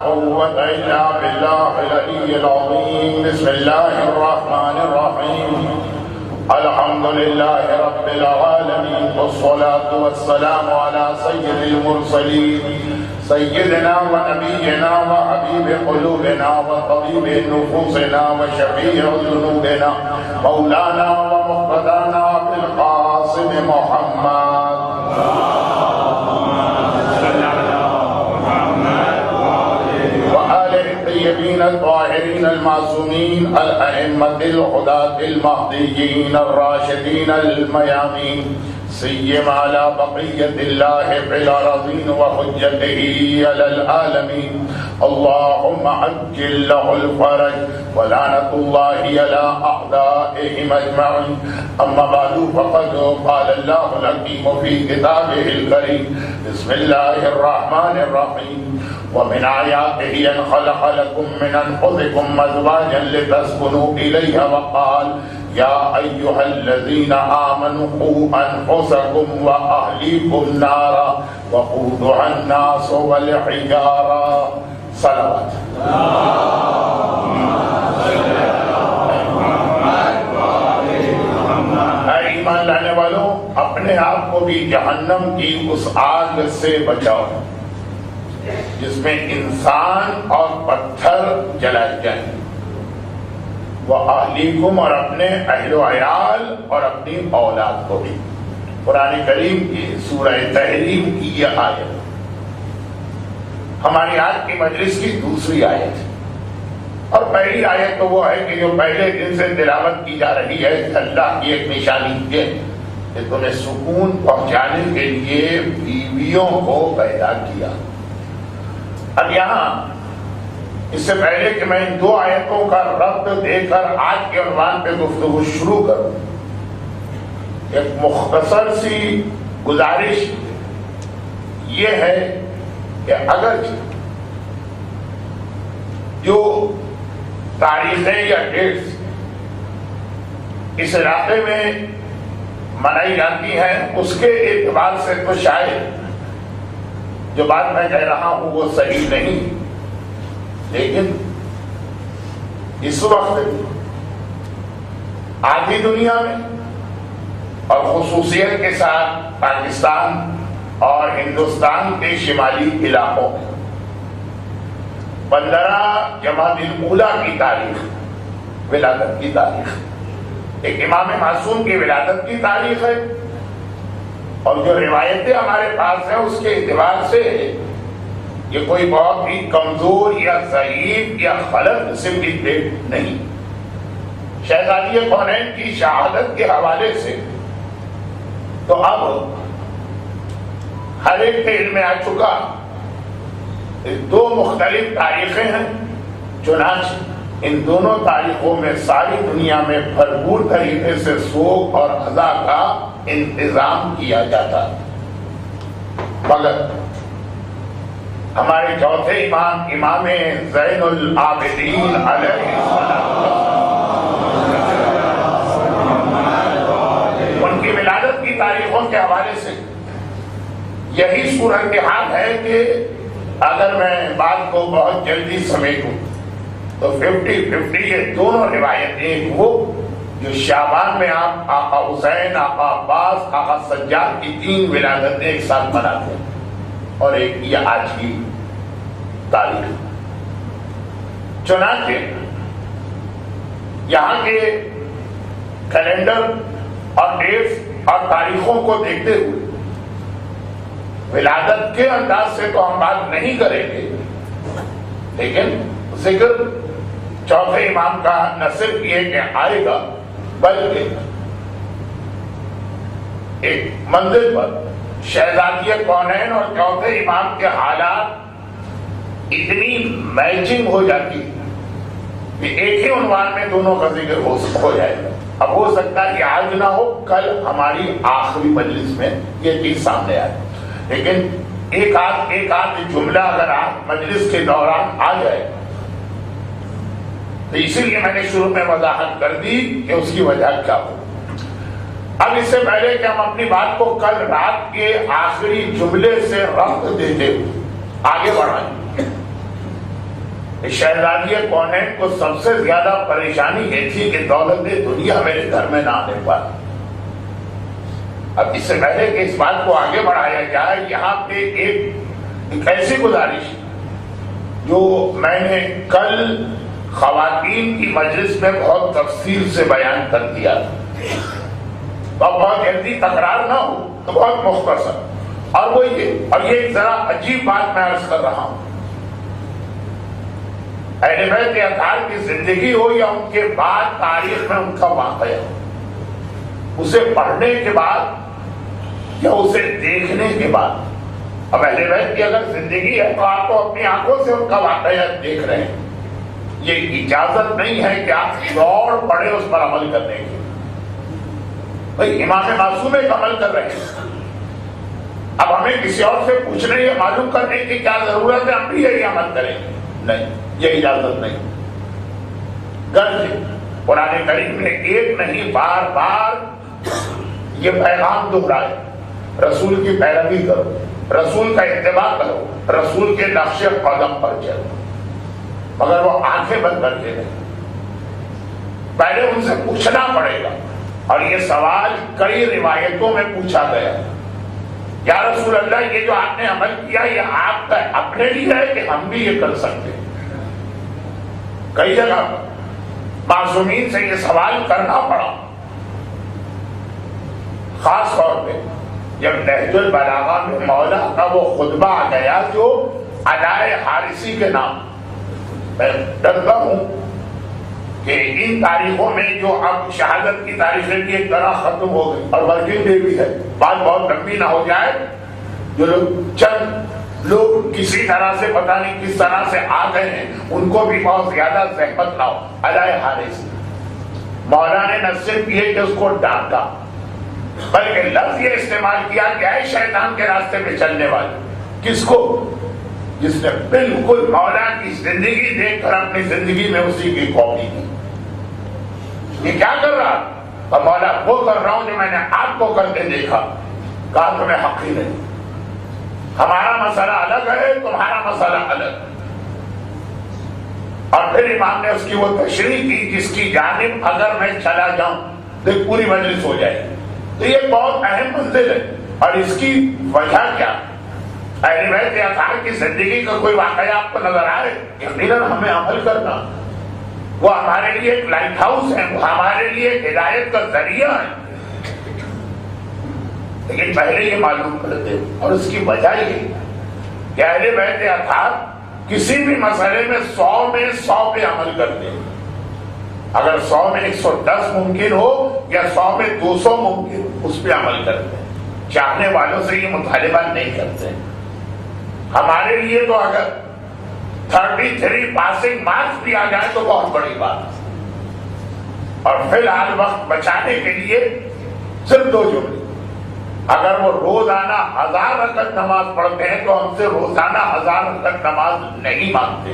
قوة إلا بالله العلي العظيم. بسم الله الرحمن الرحيم. الحمد لله رب العالمين، والصلاة والسلام على سيد المرسلين سيدنا ونبينا وحبيب قلوبنا وطبيب نفوسنا وشفيع ذنوبنا مولانا ومقتدانا بالقاسم محمد الطيبين الطاهرين المعصومين الأئمة الهداة المهديين الراشدين الميامين، سيما على بقية الله في الأراضين وحجته على العالمين. اللهم عجل له الفرج ولعنة الله على أعدائهم أجمعين. أما بعد، فقد قال الله الحكيم في كتابه الكريم: بسم الله الرحمن الرحيم. ومن آياته أن خلق لكم من أنفسكم أزواجا لتسكنوا إليها، وقال: يا أيها الذين آمنوا قوا أنفسكم وأهليكم نارا وقودها الناس والحجارة. صلوات. اے ایمان لانے والوں، اپنے آپ کو بھی جہنم کی اس آگ سے بچاؤ جس میں انسان اور پتھر جلائے جائیں، وَأَهْلِكُمْ، اور اپنے اہل و عیال اور اپنی اولاد کو بھی. قرآن کریم کی سورہ تحریم کی یہ آیت ہماری آج کی مجلس کی دوسری آیت ہے. اور پہلی آیت تو وہ ہے کہ جو پہلے دن سے تلاوت کی جا رہی ہے، اللہ کی ایک نشانی یہ کہ تمہیں سکون پہنچانے کے لیے بیویوں کو پیدا کیا. اب یہاں اس سے پہلے کہ میں ان دو آیتوں کا ربط دے کر آج کے عنوان پہ گفتگو شروع کروں، ایک مختصر سی گزارش یہ ہے کہ اگر جو تاریخیں یا ڈیٹس اس علاقے میں منائی جاتی ہیں اس کے اعتبار سے تو شاید جو بات میں کہہ رہا ہوں وہ صحیح نہیں، لیکن اس وقت آدھی دنیا میں اور خصوصیت کے ساتھ پاکستان اور ہندوستان کے شمالی علاقوں میں 15 جمادی الاولیٰ کی تاریخ، ولادت کی تاریخ، ایک امام معصوم کی ولادت کی تاریخ ہے. اور جو روایتیں ہمارے پاس ہیں اس کے اعتبار سے یہ کوئی بہت ہی کمزور یا ضعیف یا غلط قسم کی ڈیٹ نہیں. شہزادی کونین کی شہادت کے حوالے سے تو اب ہر ایک کے علم میں آ چکا، دو مختلف تاریخیں ہیں. چنانچہ ان دونوں تاریخوں میں ساری دنیا میں بھرپور طریقے سے سوگ اور عزا کا انتظام کیا جاتا، مگر ہمارے چوتھے امام، امام زین العابدین علیہ ان کی ولادت کی تاریخوں کے حوالے سے یہی صورتحال ہے کہ اگر میں بات کو بہت جلدی سمیٹوں تو 50-50 یہ دونوں روایتیں وہ جو شعبان میں آپ آقا حسین، آقا عباس، آقا سجاد کی 3 ولادتیں ایک ساتھ مناتے ہیں، اور ایک یہ آج کی تاریخ. چنانچہ یہاں کے کیلنڈر اور ڈیٹس اور تاریخوں کو دیکھتے ہوئے ولادت کے انداز سے تو ہم بات نہیں کریں گے، لیکن ذکر چوتھے امام کا نہ صرف یہ کہ آئے گا بلکہ ایک منزل پر شہزادی کونین اور چوتھے امام کے حالات اتنی میچنگ ہو جاتی کہ ایک ہی عنوان میں دونوں کا ذکر ہو جائے گا. اب ہو سکتا ہے کہ آج نہ ہو، کل ہماری آخری مجلس میں یہ چیز سامنے آئے، لیکن ایک آدھ جملہ اگر آپ مجلس کے دوران آ جائے تو اسی لیے میں نے شروع میں وضاحت کر دی کہ اس کی وجہ کیا ہو. اب اس سے پہلے کہ ہم اپنی بات کو کل رات کے آخری جملے سے ربط دیتے ہوئے آگے بڑھائیں، شہزادی کونین کو سب سے زیادہ پریشانی یہ تھی کہ دولت دنیا میرے گھر میں نہ آنے پائے. اب اس سے پہلے کہ اس بات کو آگے بڑھایا جائے، یہاں پہ ایک ایسی گزارش جو میں نے کل خواتین کی مجلس میں بہت تفصیل سے بیان کر دیا تھا، اور بہت جلدی تکرار نہ ہو تو بہت مختصر، اور وہ یہ ایک ذرا عجیب بات میں عرض کر رہا ہوں. اہل بیت اطہار کی زندگی ہو یا ان کے بعد تاریخ میں ان کا واقعہ ہو، اسے پڑھنے کے بعد یا اسے دیکھنے کے بعد، اب اہل بیت کی اگر زندگی ہے تو آپ تو اپنی آنکھوں سے ان کا واقعہ دیکھ رہے ہیں، یہ اجازت نہیں ہے کہ آپ دوڑ پڑے اس پر عمل کرنے کی. بھائی امام معصوم ایک عمل کر رہے ہیں، اب ہمیں کسی اور سے پوچھنے یا معلوم کرنے کی کیا ضرورت ہے؟ ہم بھی یہی عمل کریں گے؟ نہیں، یہ اجازت نہیں. غرض قرآن کریم نے ایک نہیں بار بار یہ پیغام دہرائے، رسول کی پیروی کرو، رسول کا اتباع کرو، رسول کے نقش قدم پر چلو. مگر وہ آنکھیں بند کر کے نہیں، پہلے ان سے پوچھنا پڑے گا. اور یہ سوال کئی روایتوں میں پوچھا گیا، یا رسول اللہ یہ جو آپ نے عمل کیا یہ آپ کا اپنے لیے ہے کہ ہم بھی یہ کر سکتے ہیں؟ کئی جگہ معصومین سے یہ سوال کرنا پڑا. خاص طور پہ جب نہج البلاغہ میں مولا کا وہ خطبہ آ گیا جو علائے حارثی کے نام، میں ڈرتا ہوں کہ ان تاریخوں میں جو اب شہادت کی تاریخیں بھی ایک طرح ختم ہو گئی اور ورکنگ ڈے بھی ہے، بات بہت لمبی نہ ہو جائے، جو لوگ چند لوگ کسی طرح سے پتہ نہیں کس طرح سے آ گئے ہیں ان کو بھی بہت زیادہ زحمت نہ ہو. علائے حارث مولا نے نہ صرف یہ کہ اس کو ڈانٹا بلکہ لفظ یہ استعمال کیا کہ اے شیطان کے راستے پہ چلنے والے. کس کو؟ جس نے بالکل مولا کی زندگی دیکھ کر اپنی زندگی میں اسی کی کاپی کی. یہ کیا کر رہا؟ اور مولا وہ کر رہا ہوں جو میں نے آپ کو کرتے دیکھا. کہا تمہیں حق ہی نہیں، ہمارا مسئلہ الگ ہے، تمہارا مسئلہ الگ. اور پھر امام نے اس کی وہ تشریح کی جس کی جانب اگر میں چلا جاؤں تو پوری مجلس ہو جائے. تو یہ بہت اہم منزل ہے. اور اس کی وجہ کیا؟ اہل بیت اطہار کی زندگی کا کوئی واقعہ آپ کو نظر آئے؟ یقیناً ہمیں عمل کرنا، وہ ہمارے لیے ایک لائٹ ہاؤس ہے، وہ ہمارے لیے ایک ہدایت کا ذریعہ ہے. لیکن پہلے یہ معلوم کرتے، اور اس کی وجہ یہ کہ اہل بیت اطہار کسی بھی مسئلے میں 100 میں 100 پہ عمل کرتے ہیں. اگر 100 میں 110 ممکن ہو یا 100 میں 200 ممکن، اس پہ عمل کرتے ہیں. چاہنے والوں سے یہ مطالبہ نہیں کرتے. ہمارے لیے تو اگر 33 پاسنگ مارکس بھی آ جائے تو بہت بڑی بات ہے. اور فی الحال وقت بچانے کے لیے صرف 2 جملے. اگر وہ روزانہ 1000 رکعت نماز پڑھتے ہیں تو ہم سے روزانہ 1000 رکعت نماز نہیں مانگتے.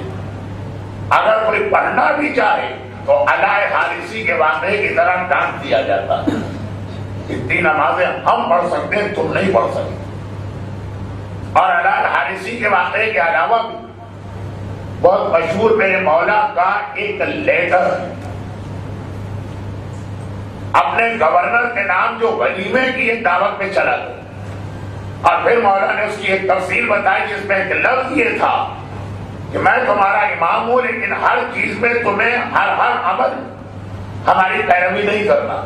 اگر کوئی پڑھنا بھی چاہے تو علائے حارثی کے واقعے کی طرح ڈانٹ دیا جاتا ہے. اتنی نمازیں ہم پڑھ سکتے ہیں، تم نہیں پڑھ سکتے. اور علائے حارثی کے واقعے کے علاوہ بھی بہت مشہور میرے مولا کا ایک لیٹر ہے اپنے گورنر کے نام جو ولیمے کی ایک دعوت میں چلا گیا. اور پھر مولا نے اس کی ایک تفصیل بتائی جس میں ایک لفظ یہ تھا کہ میں تمہارا امام ہوں لیکن ہر چیز میں تمہیں ہر عمل ہماری پیروی نہیں کرنا.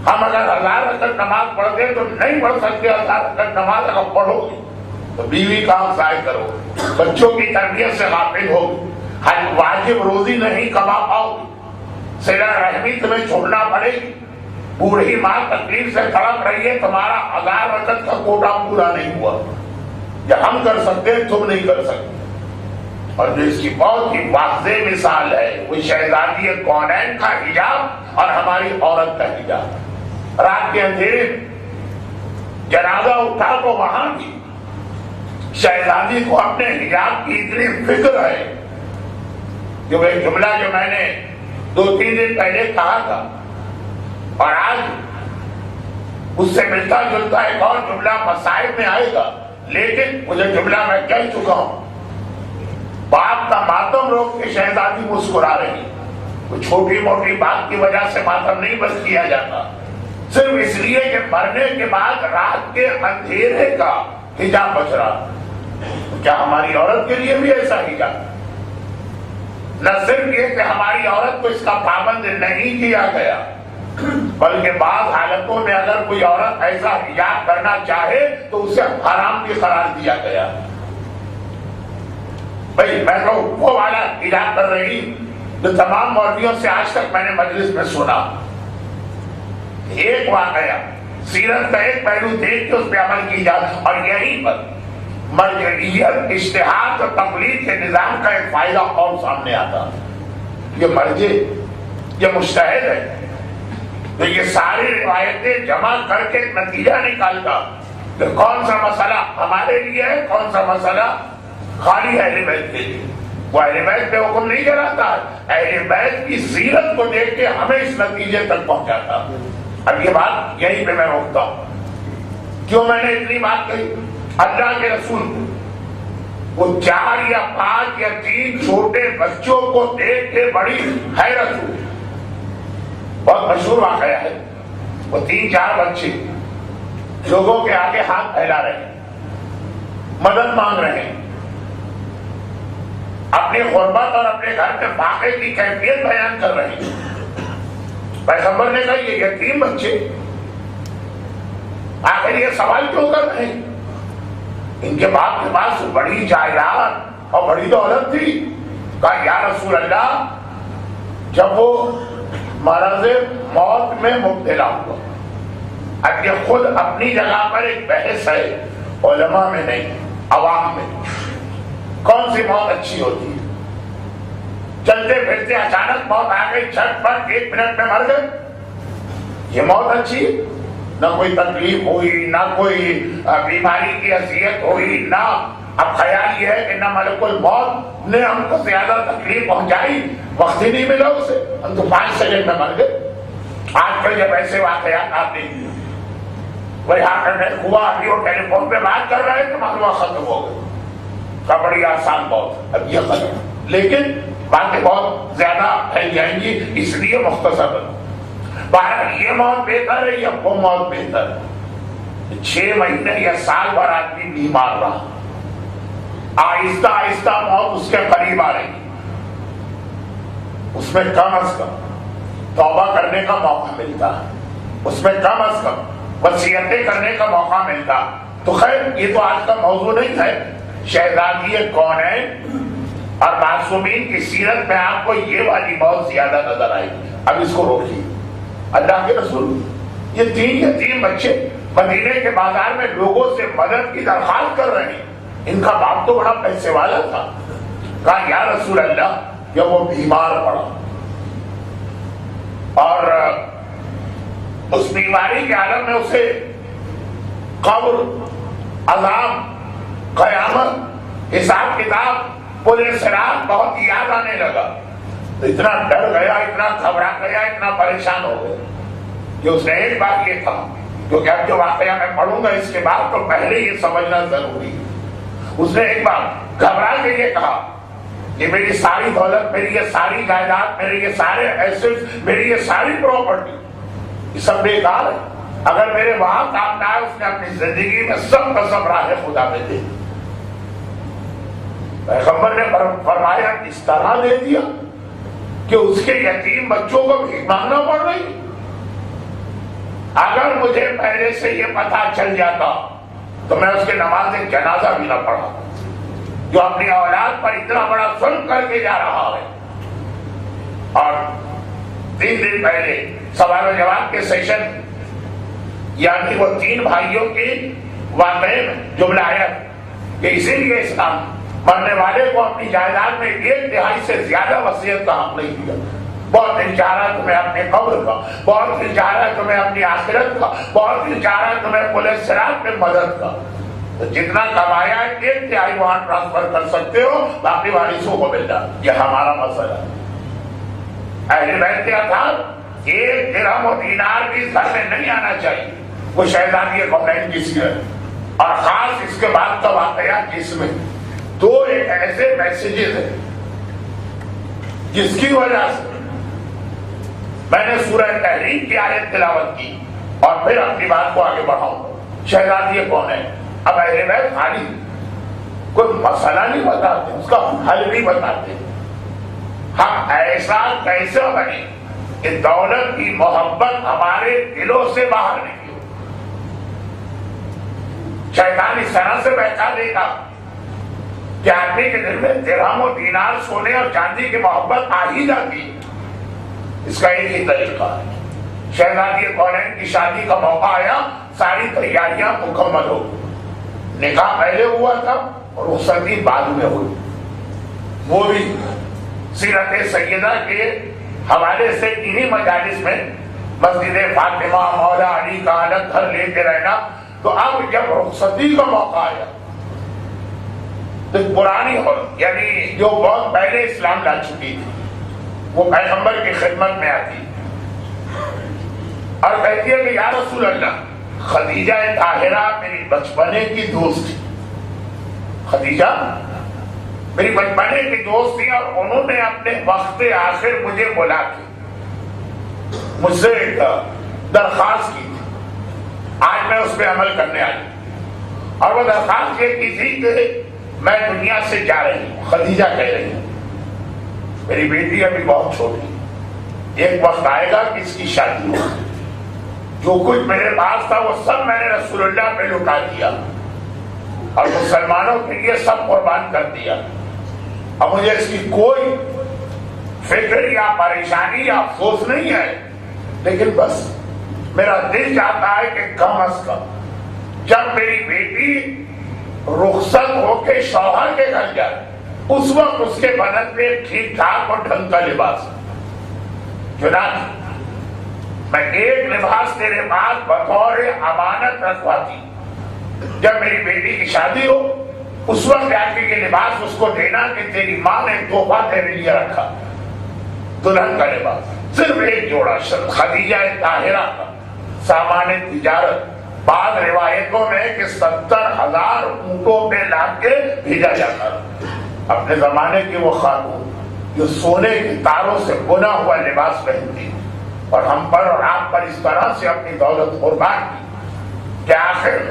ہم اگر 1000 رکعت نماز پڑھتے تو نہیں پڑھ سکتے. 1000 رکعت نماز اگر پڑھو گی تو بیوی کا ہم ضائع کرو گے، بچوں کی تربیت سے غافل ہوگی، واجب روزی نہیں کما پاؤ گی، صلہ رحمی تمہیں چھوڑنا پڑے گی، بوڑھی ماں تکلیف سے تڑپ رہی ہے، تمہارا 1000 رکعت کا کوٹا پورا نہیں ہوا. یہ ہم کر سکتے ہیں، تم نہیں کر سکتے. اور جو اس کی بہت ہی واضح مثال ہے وہ شہزادی کونین کا حجاب اور ہماری عورت کا حجاب. رات کے اندھیرے جنازہ اٹھا تو وہاں بھی شہزادی کو اپنے حجاب کی اتنی فکر ہے کہ وہ ایک جملہ جو میں نے 2-3 دن پہلے کہا تھا اور آج اس سے ملتا جلتا ایک اور جملہ مسائل میں آئے گا، لیکن مجھے جملہ میں کہہ چکا ہوں. باپ آپ کا ماتم روک کے شہزادی مسکرا رہی. کوئی چھوٹی موٹی بات کی وجہ سے ماتم نہیں بس کیا جاتا، صرف اس لیے کہ مرنے کے بعد رات کے اندھیرے کا حجاب بچ رہا. کیا ہماری عورت کے لیے بھی ایسا حجاب؟ نہ صرف یہ کہ ہماری عورت کو اس کا پابند نہیں کیا گیا، بلکہ بعض حالتوں میں اگر کوئی عورت ایسا حجاب کرنا چاہے تو اسے حرام بھی قرار دیا گیا. بھائی میں تو وہ والا حجاب کر رہی جو تمام مولویوں سے آج تک میں نے مجلس میں سنا. ایک واقعہ سیرت کا ایک پہلو دیکھ کے اس پہ عمل کی جائے، اور یہیں پر مرجعیت، اجتہاد اور تقلید کے نظام کا ایک فائدہ اور سامنے آتا. یہ مرجع، یہ مجتہد ہے تو یہ ساری روایتیں جمع کر کے ایک نتیجہ نکالتا کہ کون سا مسئلہ ہمارے لیے ہے، کون سا مسئلہ خالی اہل بیت کے لیے. وہ اہل بیت پہ حکم نہیں کراتا، اہل بیت کی سیرت کو دیکھ کے ہمیں اس نتیجے تک پہنچاتا. اب یہ بات یہیں پہ میں روکتا ہوں. کیوں میں نے اتنی بات کہی؟ اللہ کے رسول کو وہ 4 یا 5 یا 3 چھوٹے بچوں کو دیکھ کے بڑی حیرت ہوئی. بہت مشہور واقعہ ہے. وہ 3-4 بچے لوگوں کے آگے ہاتھ پھیلا رہے ہیں، مدد مانگ رہے ہیں، اپنی غربت اور اپنے گھر کے واقعے کی کیفیت بیان کر رہے ہیں. پیغمبر نے کہا یہ یتیم بچے آخر یہ سوال کیوں کر رہے ہیں؟ ان کے باپ کے پاس بڑی جائیداد اور بڑی دولت تھی. کہا یا رسول اللہ، جب وہ مرض موت میں مبتلا ہوا. اب یہ خود اپنی جگہ پر ایک بحث ہے، علماء میں نہیں، عوام میں. کون سی موت اچھی ہوتی ہے؟ چلتے پھرتے اچانک موت آ گئی، جھٹ پٹ 1 منٹ میں مر گئے، یہ موت اچھی؟ نہ کوئی تکلیف ہوئی، نہ کوئی بیماری کی اذیت ہوئی، نہ اب خیال یہ ہے کہ نہ ملک الموت نے ہم کو زیادہ تکلیف پہنچائی، وقت ہی نہیں ملا اسے، ہم تو 5 سیکنڈ میں مر گئے. آج کل جب ایسے واقعات آتے ہیں، وہ انٹرنیٹ ہوا ابھی وہ ٹیلی فون پہ بات کر رہے ہیں تو معلومات ختم ہو گئی. کا بڑی آسان موت، اب یہ ختم. لیکن باتیں بہت زیادہ پھیل جائیں گی، اس لیے مختصر بہرحال یہ موت بہتر ہے یا وہ موت بہتر ہے؟ 6 مہینے یا سال بھر آدمی بیمار رہا، آہستہ آہستہ موت اس کے قریب آ رہی، اس میں کم از کم توبہ کرنے کا موقع ملتا، اس میں کم از کم وصیتیں کرنے کا موقع ملتا. تو خیر یہ تو آج کا موضوع نہیں ہے. شہزادی کونین اور معصومین کی سیرت میں آپ کو یہ والی موت زیادہ نظر آئے گی. اب اس کو روکیے. اللہ کے رسول یہ 3 یتیم بچے مدینے کے بازار میں لوگوں سے مدد کی درخواست کر رہے ہیں. ان کا باپ تو بڑا پیسے والا تھا. کہا یا رسول اللہ، جب وہ بیمار پڑا اور اس بیماری کے عالم میں اسے قبر، عذاب، قیامت، حساب کتاب، پورے صراط بہت یاد آنے لگا، تو اتنا ڈر گیا، اتنا گھبرا گیا، اتنا پریشان ہو گیا کہ اس نے ایک بات یہ کہا، کیونکہ اب جو واقعہ میں پڑھوں گا اس کے بعد تو پہلے یہ سمجھنا ضروری ہے. اس نے ایک بات گھبرا کے یہ کہا کہ میری ساری دولت، میری یہ ساری جائیداد، میرے یہ سارے ایسٹس، میری یہ ساری پراپرٹی، یہ سب بیکار ہے. اگر میرے وہاں کام نہ آئے، اس نے اپنی زندگی میں سب کا سب راہ خدا میں دے. پیغمبر نے فرمایا اس طرح دے دیا کہ اس کے یتیم بچوں کو بھیک مانگنا پڑ رہی. اگر مجھے پہلے سے یہ پتہ چل جاتا تو میں اس کے نماز جنازہ بھی نہ پڑھا، جو اپنی اولاد پر اتنا بڑا ظلم کر کے جا رہا ہے. اور 3 دن پہلے سوال و جواب کے سیشن، یعنی وہ 3 بھائیوں کی واقعے میں جملہ آیا کہ اسی لیے اسلام مرنے والے کو اپنی جائیداد میں 1/3 سے زیادہ وصیت کا حق نہیں دیا. بہت دل چاہ رہا ہے تمہیں اپنے قبر کا، بہت دل چاہ رہا ہے تمہیں اپنی آخرت کا، بہت دل چاہ رہا ہے تمہیں پولیس صراط میں مدد کا. تو جتنا کمایا ہے 1/3 وہاں ٹرانسفر کر سکتے ہو، باقی وارثوں کو ملتا. یہ ہمارا مسئلہ ہے. اہل بیت کے اطہار 1 درہم و دینار بھی گھر میں نہیں آنا چاہیے. وہ شہزادی کونین کی سیرت، اور خاص اس کے بعد کا واقعہ جس میں 2 ایک ایسے میسیجز ہیں جس کی وجہ سے میں نے سورہ تحریم کی آیت تلاوت کی اور پھر اپنی بات کو آگے بڑھاؤں۔ شہزادی کون ہے؟ اب اہل بیت خالی کوئی مسئلہ نہیں بتاتے، اس کا حل بھی بتاتے۔ ہم ایسا کیسے بنے کہ دولت کی محبت ہمارے دلوں سے باہر نکلے؟ شیطان اس طرح سے بہکا دے گا کہ آدمی کے دل میں درہم و دینار، سونے اور چاندی کی محبت آ ہی جاتی۔ اس کا ایک ہی طریقہ ہے، شہزادی کونین کی شادی کا موقع آیا، ساری تیاریاں مکمل ہو، نکاح پہلے ہوا تھا اور رخصتی بعد میں ہوئی۔ وہ بھی سیرت سیدہ کے حوالے سے انہی مجالس میں مسجد فاطمہ، مولا علی کا الگ گھر لے کے رہنا۔ تو اب جب رخصتی کا موقع آیا تو پرانی یعنی جو بہت پہلے اسلام لا چکی تھی، وہ پیغمبر کی خدمت میں آتی اور کہتی ہے کہ یا رسول اللہ، خدیجہ طاہرہ میری بچپنے کی دوست تھی، خدیجہ میری بچپنے کی دوست تھی، اور انہوں نے اپنے وقت آخر مجھے بلا کے مجھ سے ایک درخواست کی تھی، آج میں اس پہ عمل کرنے آئی، اور وہ درخواست یہ کی تھی کہ میں دنیا سے جا رہی ہوں۔ خدیجہ کہہ رہی ہوں میری بیٹی ابھی بہت چھوٹی، ایک وقت آئے گا کہ اس کی شادی ہو، جو کچھ میرے پاس تھا وہ سب میں نے رسول اللہ پہ لٹا دیا اور مسلمانوں کے لیے سب قربان کر دیا۔ اب مجھے اس کی کوئی فکر یا پریشانی یا افسوس نہیں ہے، لیکن بس میرا دل چاہتا ہے کہ کم از کم جب میری بیٹی رخصت ہو کے شوہر کے گھر جائے، اس وقت اس کے بدن میں ٹھیک ٹھاک اور ڈھنگ کا لباس، چنانچہ میں ایک لباس تیرے پاس بطور امانت رکھواتی، جب میری بیٹی کی شادی ہو اس وقت جا کے یہ لباس اس کو دینا کہ تیری ماں نے تحفہ تیرے لیے رکھا، دلہن کا لباس، صرف ایک جوڑا، خدیجہ طاہرہ کا سامان تجارت، بعض روایتوں میں کہ 70,000 اونٹوں پہ لاد کے بھیجا جاتا۔ اپنے زمانے کی وہ خاتون جو سونے کے تاروں سے بنا ہوا لباس پہنتی اور ہم پر اور آپ پر اس طرح سے اپنی دولت قربان کی کہ آخر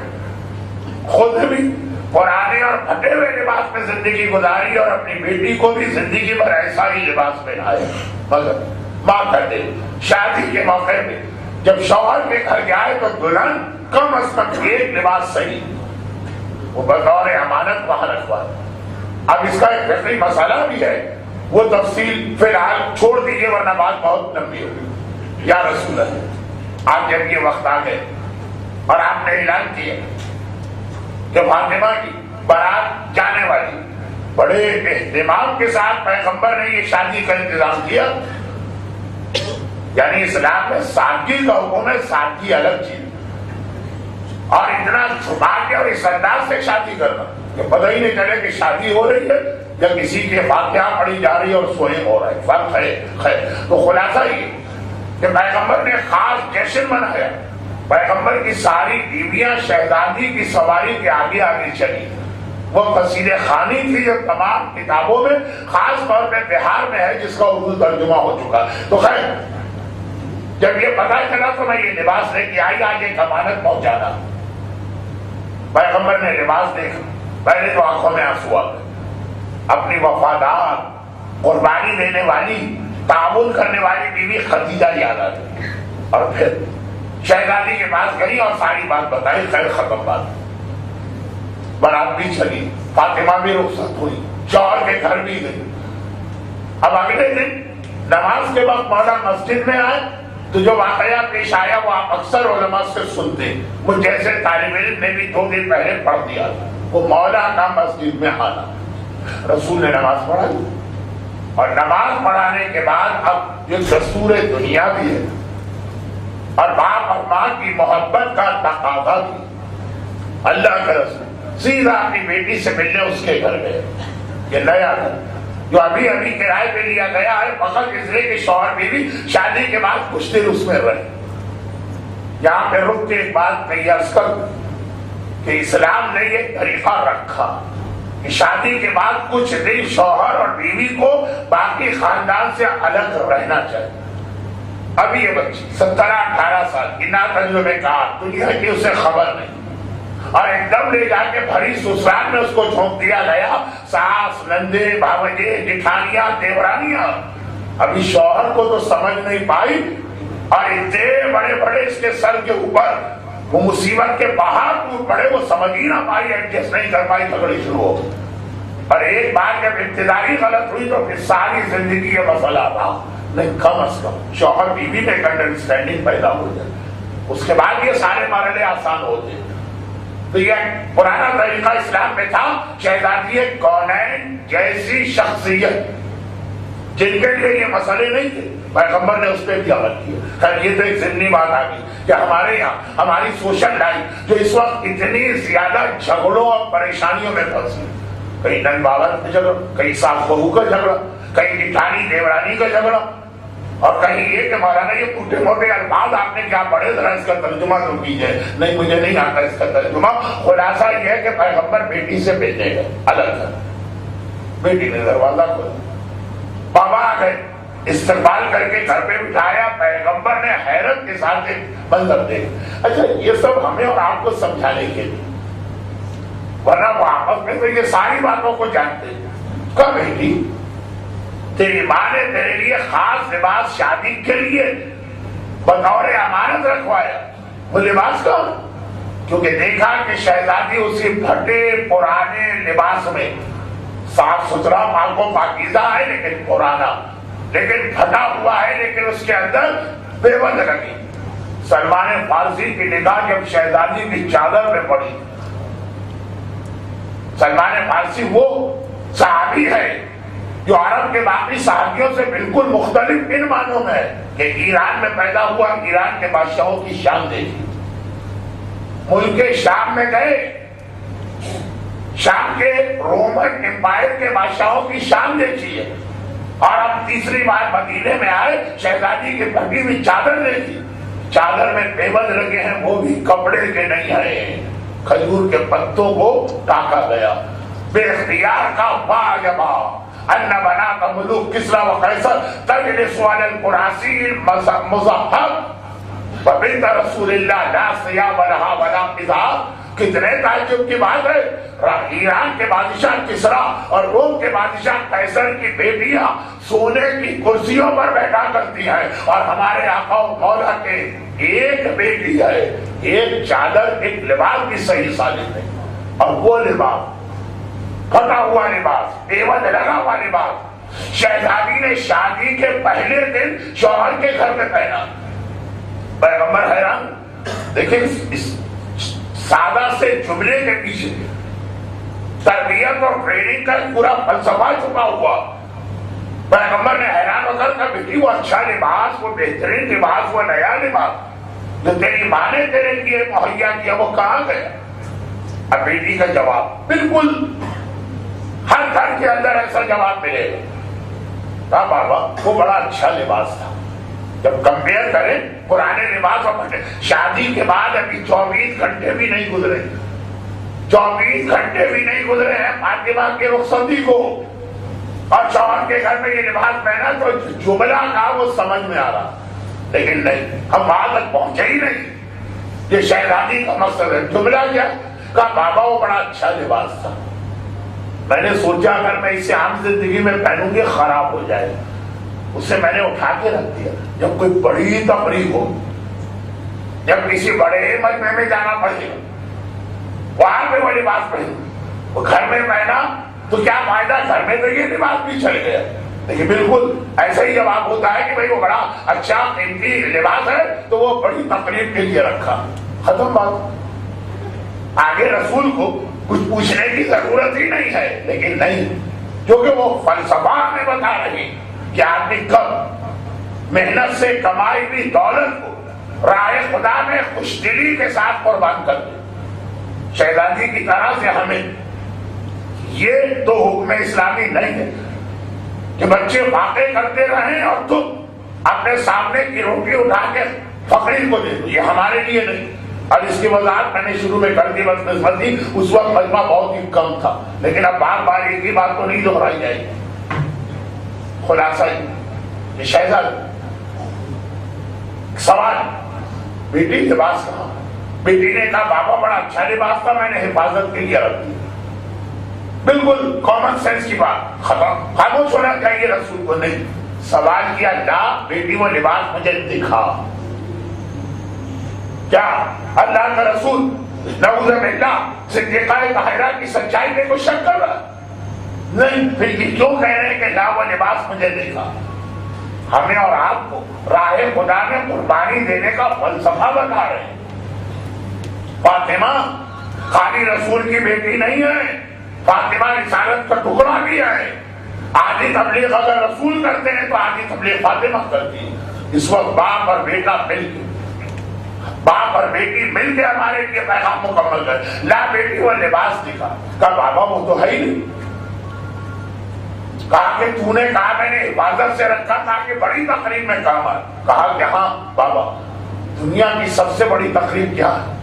خود بھی پرانے اور پھٹے ہوئے لباس میں زندگی گزاری اور اپنی بیٹی کو بھی زندگی بھر ایسا ہی لباس پہنایا۔ مگر ماں کہتے شادی کے موقع پہ جب شوہر کے گھر جائے تو دلہن کم از کم ایک لباس صحیح وہ بطور امانت وہاں رکھوائے۔ اب اس کا ایک فکری مسئلہ بھی ہے، وہ تفصیل فی الحال چھوڑ دیجیے ورنہ بات بہت لمبی ہوگی۔ یا رسول اللہ، آپ جب یہ وقت آ گئے اور آپ نے اعلان کیا کہ فاطمہ کی بارات جانے والی، بڑے اہتمام کے ساتھ پیغمبر نے یہ شادی کا انتظام کیا۔ یعنی اسلام میں سادگی کا حکم ہے، سادگی الگ چیز، اور اتنا چھپا کے اور اس انداز سے شادی کرنا کہ پتہ ہی نہیں چلے کہ شادی ہو رہی ہے یا کسی کے فاتحہ پڑھی جا رہی ہے اور سوئے ہو رہا ہے، فرق ہے۔ خیر، تو خلاصہ یہ کہ پیغمبر نے خاص جشن منایا، پیغمبر کی ساری بیویاں شہزادی کی سواری کے آگے آگے چلی۔ وہ قصیدہ خوانی تھی جو تمام کتابوں میں، خاص طور پہ بہار میں ہے جس کا اردو ترجمہ ہو چکا۔ تو خیر، جب یہ پتا چلا تو میں یہ لباس لے کے آئی، آج ایک امانت پہنچانا۔ پیغمبر نے لباس دیکھا، پہلے تو آنکھوں میں آنسو آ گئے، اپنی وفادار، قربانی دینے والی، تعاون کرنے والی بیوی خدیجہ یاد آ گئی، اور پھر شہزادی کے پاس گئی اور ساری بات بتائی۔ خیر، ختم بات، بارات بھی چلی، فاطمہ بھی رخصت ہوئی، شوہر کے گھر بھی گئی۔ اب اگلے دن نماز کے وقت مولا مسجد میں آئے تو جو واقعہ پیش آیا وہ آپ اکثر علماء سے سنتے، وہ جیسے طالب علم نے بھی 2 دن پہلے پڑھ دیا تھا، وہ مولا کا مسجد میں آنا۔ رسول نے نماز پڑھائی، اور نماز پڑھانے کے بعد اب جو دستور دنیا بھی ہے اور باپ اور ماں کی محبت کا تقاضا بھی، اللہ کا رسول سیدھا اپنی بیٹی سے ملنے اس کے گھر گئے۔ یہ نیا گھر جو ابھی ابھی کرائے پہ لیا گیا ہے، فقط اس لیے کہ شوہر بیوی شادی کے بعد کچھ دن اس میں رہے۔ یہاں پہ رک کے ایک بات میں یہ عرض کر کہ اسلام نے یہ طریقہ رکھا کہ شادی کے بعد کچھ دن شوہر اور بیوی کو باقی خاندان سے الگ رہنا چاہیے. ابھی یہ بچی 17-18 سال کی نا تجربے کار, دنیا کی اسے خبر نہیں, اور ایک دم لے جا کے بھری سسرال میں اس کو جھونک دیا گیا, ساس, نندے, بھاوجے, جٹھانیاں, دیورانیاں. ابھی شوہر کو تو سمجھ نہیں پائی, اور اتنے بڑے بڑے اس کے سر کے اوپر وہ مصیبت کے پہاڑ ٹوٹ پڑے, وہ سمجھ ہی نہ پائی, ایڈجسٹ نہیں کر پائی, جھگڑے شروع ہو گئے. اور ایک بار جب ابتدائی غلط ہوئی تو پھر ساری زندگی یہ مسئلہ تھا. نہیں, کم از کم شوہر بیوی میں انڈرسٹینڈنگ پیدا ہو جائے, اس کے بعد یہ سارے مرحلے آسان ہوتے. تو یہ پرانا طریقہ اسلام میں تھا. شہزادی کونین جیسی شخصیت جن کے لیے یہ مسئلے نہیں تھے, پیغمبر نے اس پہ بھی عمل کیا. خیر یہ تو ایک ضمنی بات آ گئی کہ ہمارے یہاں ہماری سوشل لائف جو اس وقت اتنی زیادہ جھگڑوں اور پریشانیوں میں پھنسی, کہیں نند باور کا جھگڑا, کہیں ساس بہو کا جھگڑا, کہیں جٹھانی دیورانی کا جھگڑا, اور کہیں یہ کہ مولانا یہ ٹوٹے موٹے الفاظ آپ نے کیا پڑھے, ذرا اس کا ترجمہ تو کیجیے. نہیں, مجھے نہیں آتا اس کا ترجمہ. خلاصہ یہ ہے کہ پیغمبر بیٹی سے بھیجے گئے الگ تھا. بیٹی نے دروازہ کھولا, بابا آ گئے, استقبال کر کے گھر پہ بٹھایا. پیغمبر نے حیرت کے ساتھ ایک منظر دیکھا. اچھا یہ سب ہمیں اور آپ کو سمجھانے کے لیے, ورنہ وہ آپس میں تو یہ ساری باتوں کو جانتے ہیں. کب بیٹی تیری ماں نے تیرے لیے خاص لباس شادی کے لیے بطور امانت رکھوایا. وہ لباس کا کیونکہ دیکھا کہ شہزادی اسی پھٹے پرانے لباس میں, صاف ستھرا پاک و پاکیزہ ہے لیکن پرانا, لیکن پھٹا ہوا ہے, لیکن اس کے اندر بیوند لگی. سلمان فارسی کی نگاہ جب شہزادی کی چادر میں پڑی, سلمان فارسی وہ صحابی ہے جو عرب کے باقی صحابیوں سے بالکل مختلف ان معنوں میں ہے کہ ایران میں پیدا ہوا, ایران کے بادشاہوں کی شان دیکھی. ملک شام میں گئے, شام کے رومن امپائر کے بادشاہوں کی شان دیکھی ہے, اور اب تیسری بار مدینے میں آئے, شہزادی کی پھٹی ہوئی چادر دیکھی. چادر میں پیبند لگے ہیں, وہ بھی کپڑے کے نہیں ہیں, کھجور کے پتوں کو ٹاکا گیا. بے اختیار کا واجبا ان بنا کا ملوک کسرا و قیصر تجلس علی القراسی مزحف وبنت رسول اللہ لا ثیاب لها ولا قضاء. کتنے تعجب کی بات ہے, ایران کے بادشاہ کسرا اور روم کے بادشاہ قیصر کی بیٹیاں سونے کی کرسیوں پر بیٹھا کرتی ہیں, اور ہمارے آقا و مولا کے ایک بیٹی ہے, ایک چادر, ایک لباس بھی صحیح سالم نہیں. اور وہ لباس پھٹا ہوا لباس, پیوند لگا ہوا لباس, شہزادی نے شادی کے پہلے دن شوہر کے گھر میں پہنا. پیغمبر حیران. دیکھیں اس سادہ سے جملے کے پیچھے تربیت اور ٹریننگ کا پورا فلسفہ چھپا ہوا. پیغمبر نے حیران ہو کر کہا, بیٹی وہ اچھا لباس, وہ بہترین لباس, وہ نیا لباس جو تیری ماں نے تیرے لیے مہیا کیا, وہ کہاں گیا؟ اب بیٹی کا جواب بالکل ہر گھر کے اندر ایسا جواب ملے گا. کہا بابا وہ بڑا اچھا لباس تھا. جب کمپیئر کریں پرانے لباس اور شادی کے بعد ابھی 24 گھنٹے بھی نہیں گزرے, 24 گھنٹے بھی نہیں گزرے ہیں فاطمہ کے رخصتی کو, اور شوہر کے گھر میں یہ لباس پہنا تو جملہ کا وہ سمجھ میں آ رہا, لیکن نہیں, ہم وہاں تک پہنچے ہی نہیں. یہ شہزادی کا مقصد ہے. جملہ کیا؟ کہا بابا وہ بڑا اچھا لباس تھا, میں نے سوچا اگر میں اسے عام زندگی میں پہنوں گی خراب ہو جائے, اسے میں نے اٹھا کے رکھ دیا. جب کوئی بڑی تقریب ہو, جب کسی بڑے مجمع میں جانا پڑے وہاں پہ وہ لباس پہنے, وہ گھر میں پہنا تو کیا فائدہ, گھر میں تو یہ لباس بھی چل گیا. لیکن بالکل ایسا ہی جواب ہوتا ہے کہ بھائی وہ بڑا اچھا قیمتی لباس ہے تو وہ بڑی تقریب کے لیے رکھا, ختم بات. آگے رسول کو کچھ پوچھنے کی ضرورت ہی نہیں ہے. لیکن نہیں, کیونکہ وہ فلسفہ ہمیں بتا رہے کہ آدمی کب محنت سے کمائی ہوئی دولت کو راہ خدا میں خوش دلی کے ساتھ قربان کر دے. شہزادی کی طرح سے ہمیں یہ تو حکم اسلامی نہیں ہے کہ بچے واقع کرتے رہیں اور تم اپنے سامنے کی روٹی اٹھا کے فقیر کو دے دو. یہ ہمارے لیے نہیں. اور اس کی وضاحت میں نے شروع میں کر دی بدقسمت تھی اس وقت مجمع بہت ہی کم تھا، لیکن اب بار بار ایک ہی بات تو نہیں دہرائی جائے گی۔ خلاصہ یہ شہزاد سوال، بیٹی لباس کہا؟ بیٹی نے کہا بابا بڑا اچھا لباس تھا، میں نے حفاظت کے لیے رکھ دیا۔ بالکل کامن سینس کی بات، ختم، خاموش ہونا چاہیے رسول کو نہیں۔ سوال کیا لا بیٹی وہ لباس مجھے دکھا۔ کیا اللہ کا رسول نعوذ باللہ صدیقہ طاہرہ کی سچائی میں کوئی شک کر رہا؟ نہیں، پھر یہ کیوں کہہ رہے ہیں کہ لا وہ لباس مجھے دکھا؟ ہمیں اور آپ کو راہ خدا میں قربانی دینے کا فلسفہ بتا رہے ہیں۔ فاطمہ خالی رسول کی بیٹی نہیں ہے، فاطمہ رسالت کا ٹکڑا بھی ہے۔ آدھی تبلیغ اگر رسول کرتے ہیں تو آدھی تبلیغ فاطمہ کرتی ہے۔ اس وقت باپ اور بیٹا مل کے، باپ اور بیٹی مل کے ہمارے لیے پیغام مکمل کر لا بیٹی وہ لباس دکھا۔ کہا بابا وہ تو ہے ہی نہیں۔ کہا کہ تو نے کہا میں نے حفاظت سے رکھا تھا کہ بڑی تقریب میں کام آئے۔ کہا کہ ہاں بابا دنیا کی سب سے بڑی تقریب کیا ہے؟